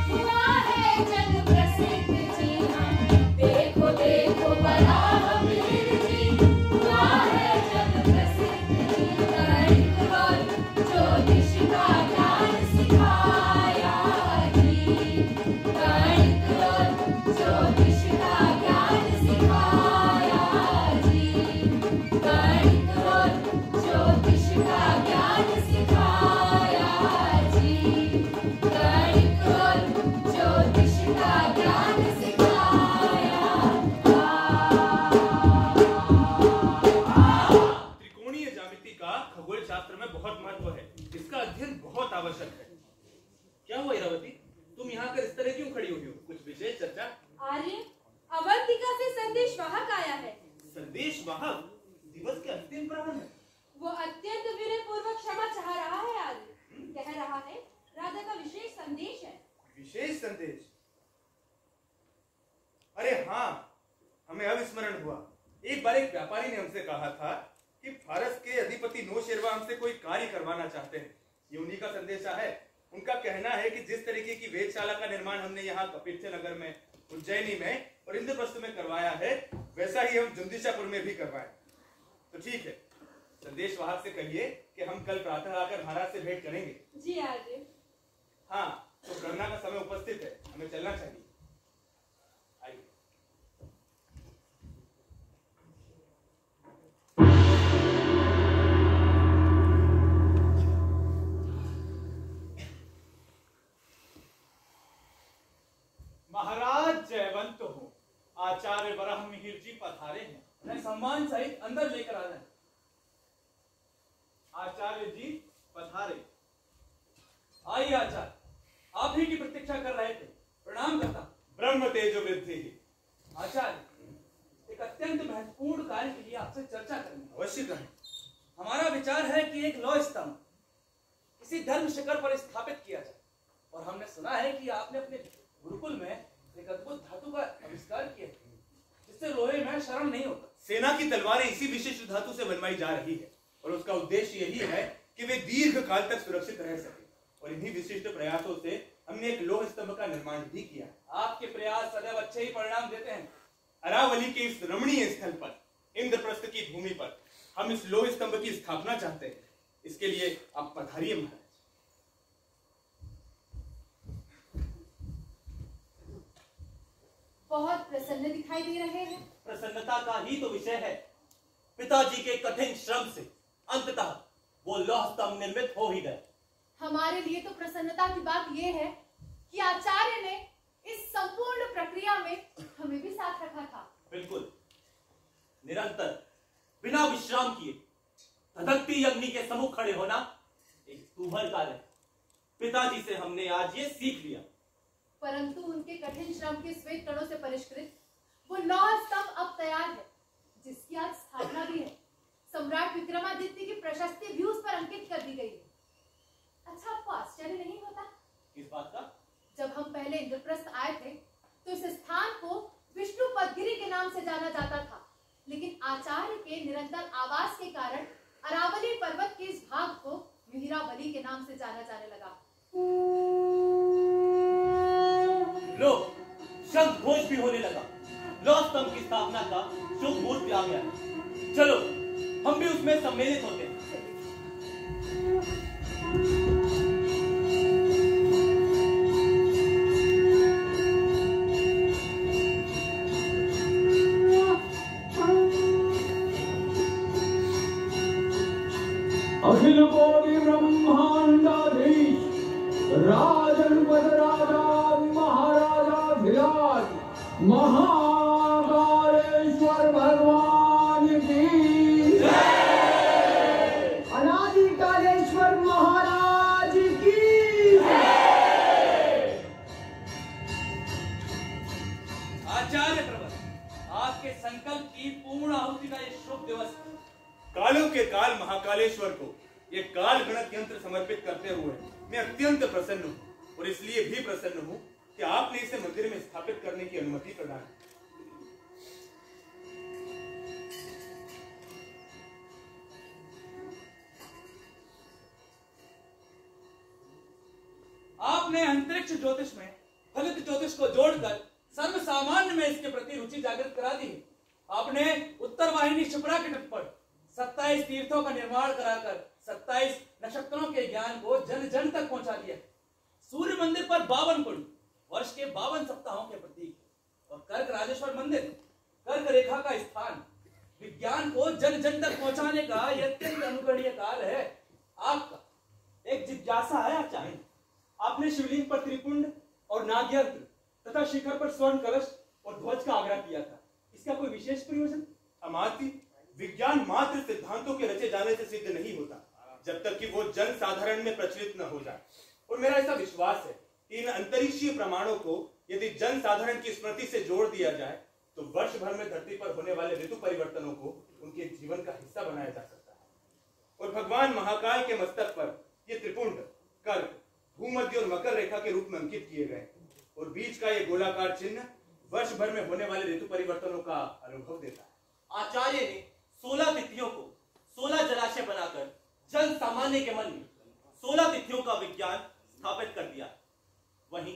हुआ है जग प्रसिद्ध जी हाँ। देखो देखो वराहमिहिर जी, हुआ है जग प्रसिद्ध जी। गणित और ज्योतिष का ज्ञान सिखाया जी। गणित और ज्योतिष का ज्ञान सिखाया जी। गणित और ज्योतिष का ज्ञान सिखाया जी। गणित और ज्योतिष का ज्ञान सिखाया। त्रिकोणीय ज्यामिति का खगोल शास्त्र में बहुत महत्व है। इसका अध्ययन बहुत आवश्यक है। क्या हुआ इरावती, तुम यहाँ कर इस तरह क्यों खड़ी हुई हो? कुछ विशेष चर्चा? आर्य, अवंतिका से संदेश वाहक आया है। संदेश वाहक दिवस के अंतिम प्रहर में। वो अत्यंत विनय पूर्वक क्षमा चाह रहा है आर्य। कह रहा है राधा का विशेष संदेश है। विशेष संदेश? अरे हाँ, हमें अब स्मरण हुआ। एक बार एक व्यापारी ने हमसे कहा था कि फारस के अधिपति नौशेरवा हमसे कोई कार्य करवाना चाहते हैं। ये उन्हीं का संदेशा है। उनका कहना है कि जिस तरीके की वेदशाला का निर्माण हमने यहाँ कपित्य नगर में, उज्जैनी में और इंद्रप्रस्थ में करवाया है, वैसा ही हम जुंदिशापुर में भी करवाएं। तो ठीक है, संदेश वाहक से कहिए कि हम कल प्रातः आकर महाराज से भेंट करेंगे। जी आर्य। हाँ, तो गणना का समय उपस्थित है, हमें चलना चाहिए। आइए। महाराज जयवंत हो। आचार्य वराहमिहिर जी पधारे हैं। मैं सम्मान सहित अंदर लेकर आ रहे हैं। आचार्य जी पधारे। आइए आचार्य, आप ही की प्रतीक्षा कर रहे थे। प्रणाम करता हूं। ब्रह्म तेजो वृद्धि। आचार्य, एक अत्यंत महत्वपूर्ण कार्य के लिए आपसे चर्चा करनी है। अवश्य करें। हमारा विचार है कि एक लौह स्तंभ किसी धर्म शिखर पर स्थापित किया जाए। और हमने सुना है कि आपने अपने गुरुकुल में एक अद्भुत धातु का आविष्कार किया है, जिससे लोहे में शरण नहीं होता। सेना की तलवारें इसी विशिष्ट धातु से बनवाई जा रही है और उसका उद्देश्य यही है कि वे दीर्घ काल तक सुरक्षित रह सके। और इन्हीं विशिष्ट प्रयासों से हमने एक लौह स्तंभ का निर्माण भी किया है। आपके प्रयास सदैव अच्छे ही परिणाम देते हैं। अरावली के इस रमणीय स्थल पर, इंद्रप्रस्थ की भूमि पर हम इस लौह स्तंभ की स्थापना चाहते हैं। इसके लिए आप पधारिए महाराज। बहुत प्रसन्न दिखाई दे रहे हैं। प्रसन्नता का ही तो विषय है। पिताजी के कठिन श्रम से अंततः वो लौह स्तंभ निर्मित हो ही गए। हमारे लिए तो प्रसन्नता की बात यह है कि आचार्य ने इस संपूर्ण प्रक्रिया में हमें भी साथ रखा था। बिल्कुल, निरंतर बिना विश्राम किए धधकती अग्नि के सम्मुख खड़े होना एक दूभर कार्य है। पिताजी से हमने आज ये सीख लिया। परंतु उनके कठिन श्रम के श्वेत कणों से परिष्कृत वो लौह स्तंभ अब तैयार है, जिसकी आज स्थापना भी है। सम्राट विक्रमादित्य की प्रशस्ति भी उस पर अंकित कर दी गई है। अच्छा, आपको आश्चर्य नहीं होता? किस बात का? जब हम पहले इंद्रप्रस्थ आए थे तो इस स्थान को विष्णु पदगिरी के नाम से जाना जाता था, लेकिन आचार्य के निरंतर आवास के कारण अरावली पर्वत के इस भाग को मिहिरावली के नाम से जाना जाने लगा। लो, शंख घोष भी होने लगा। लौह स्तंभ की स्थापना का शुभ मुहूर्त आ गया। चलो, हम भी उसमें सम्मिलित होते हैं। अखिल कोटि ब्रह्मांडाधीश राजन पद राजा महाराजा धिराज महाकालेश्वर भगवान की अनादि कालेश्वर महाराज की आचार्य प्रवर, आपके संकल्प की पूर्ण आहुति का ये शुभ दिवस है। कालों के काल महाकालेश्वर को ये काल गणक यंत्र समर्पित करते हुए मैं अत्यंत प्रसन्न हूँ और इसलिए भी प्रसन्न हूँ कि आपने इसे मंदिर में स्थापित करने की अनुमति प्रदान की। आपने अंतरिक्ष ज्योतिष में फलित ज्योतिष को जोड़कर सर्व सामान्य में इसके प्रति रुचि जागृत करा दी है। आपने उत्तर वाहिनी क्षिप्रा के तट पर 27 तीर्थों का निर्माण कराकर 27 नक्षत्रों के ज्ञान को जन जन तक पहुंचा दिया। सूर्य मंदिर पर 52 कुंड, वर्ष के 52 सप्ताहों के प्रतीक, और कर्क राजेश्वर मंदिर कर्क रेखा का स्थान विज्ञान को जन जन तक पहुंचाने का यह अत्यंत अनुकरणीय कार्य है आपका। एक जिज्ञासा है आचार्य, आपने शिवलिंग पर त्रिपुंड और नागयंत्र तथा शिखर पर स्वर्ण कलश और ध्वज का आग्रह किया था, इसका कोई विशेष प्रयोजन? अमात्य, विज्ञान मात्र सिद्धांतों के रचे जाने से सिद्ध नहीं होता जब तक कि वो जन साधारण में प्रचलित न हो जाए। और मेरा ऐसा विश्वास है कि इन अंतरिक्षीय प्रमाणों को यदि जन साधारण की स्मृति से जोड़ दिया जाए तो वर्ष भर में धरती पर होने वाले ऋतु परिवर्तनों को उनके जीवन का हिस्सा बनाया जा सकता है। और भगवान महाकाल के मस्तक पर ये त्रिपुंड, कर्क, भूमध्य और मकर रेखा के रूप में अंकित किए गए और बीच का ये गोलाकार चिन्ह वर्ष भर में होने वाले ऋतु परिवर्तनों का अनुभव देता है। आचार्य ने 16 तिथियों को 16 जलाशय बनाकर जन सामान्य के मन में 16 तिथियों का विज्ञान स्थापित कर दिया। वहीं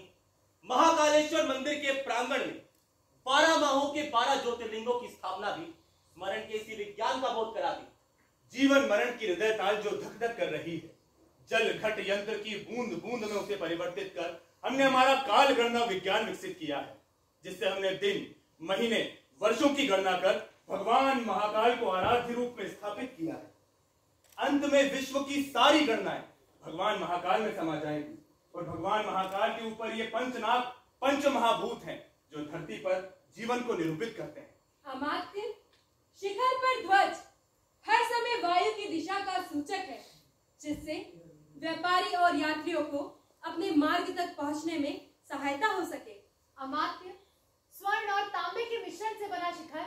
महाकालेश्वर मंदिर के प्रांगण में 12 माहों के 12 ज्योतिर्लिंगों की स्थापना भी स्मरण के इसी विज्ञान का बोध करा दी। जीवन मरण की हृदय ताल जो धक धक कर रही है, जल घट यंत्र की बूंद बूंद में उसे परिवर्तित कर हमने हमारा काल गणना विज्ञान विकसित किया है, जिससे हमने दिन, महीने, वर्षों की गणना कर भगवान महाकाल को आराध्य रूप में स्थापित किया है। अंत में विश्व की सारी गणनाएं भगवान महाकाल में समा जाएंगी और भगवान महाकाल के ऊपर ये पंचनाग, पंच महाभूत हैं जो धरती पर जीवन को निरूपित करते हैं। अमात्य, शिखर पर ध्वज हर समय वायु की दिशा का सूचक है, जिससे व्यापारी और यात्रियों को अपने मार्ग तक पहुंचने में सहायता हो सके। अमात्य, स्वर्ण और तांबे के मिश्रण से बना शिखर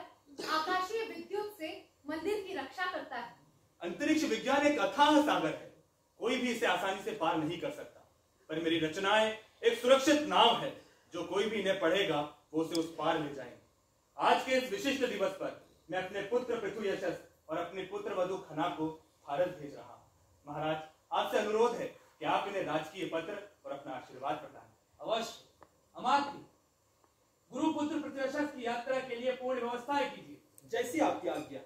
आकाशीय विद्युत से मंदिर की रक्षा करता है। अंतरिक्ष विज्ञान एक अथाह सागर है, कोई भी इसे आसानी से पार नहीं कर सकता, पर मेरी रचनाएं एक सुरक्षित नाव है, जो कोई भी इन्हें पढ़ेगा वो उसे उस पार ले जाएंगे। आज के इस विशिष्ट दिवस पर मैं अपने पुत्र पृथु यशस और अपने पुत्र वधु खना को भारत भेज रहा हूँ। महाराज, आपसे अनुरोध है कि आप इन्हें राजकीय पत्र और अपना आशीर्वाद प्रदान करें। अवश्य। अमात्य, गुरु पुत्र पृथ्वी की यात्रा के लिए पूर्ण व्यवस्थाएं कीजिए, जैसी आपकी आज्ञा।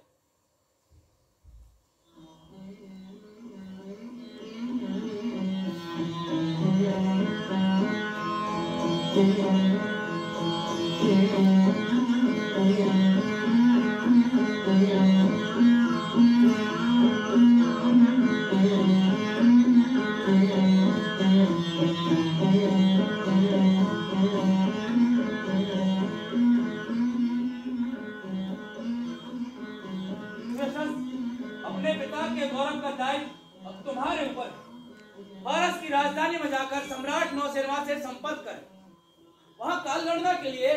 अपने पिता के गौरव का दायित्व अब तुम्हारे ऊपर है। फारस की राजधानी में जाकर सम्राट नौशेरवा से संपर्क करें। वहां कालगणना के लिए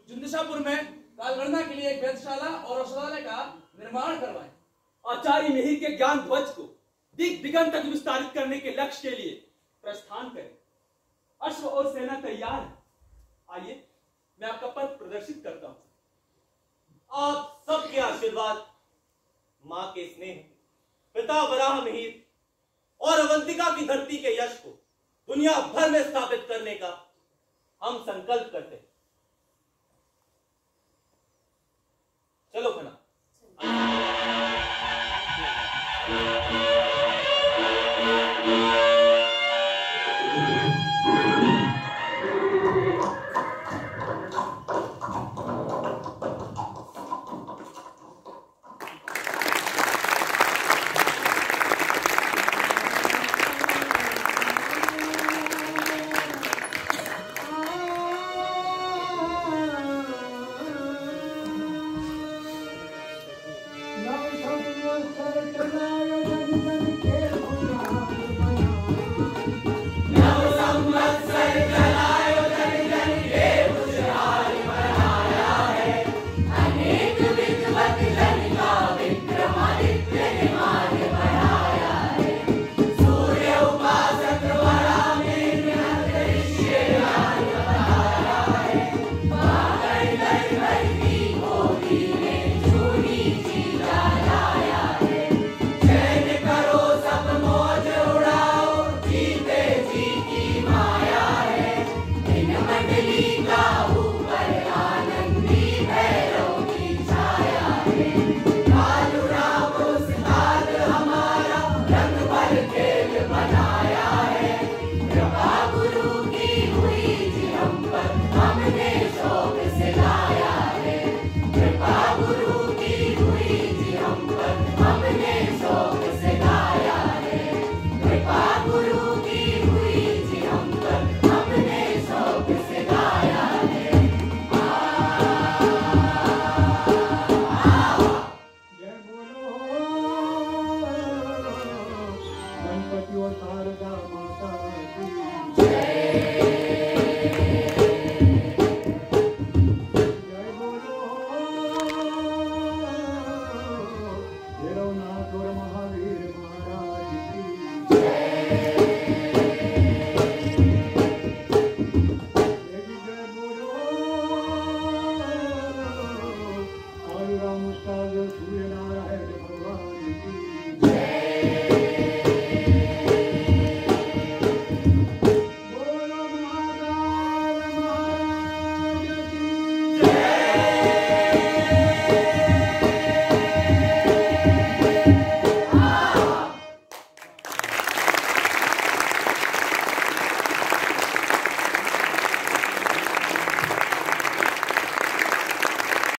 जुंदशापुर में कालगणना के लिए एक वेधशाला और औषधालय का निर्माण करवाएं। आचार्य मिहिर के ज्ञान ध्वज को दिग दिगंत तक विस्तारित करने के लक्ष्य के लिए प्रस्थान करें। अश्व और सेना तैयार है। आइए, मैं आपका पथ प्रदर्शित करता हूं। आप सबके आशीर्वाद, मां के स्नेह, पिता वराह मिहिर और अवंतिका की धरती के यश को दुनिया भर में स्थापित करने का हम संकल्प करते हैं। चलो खना।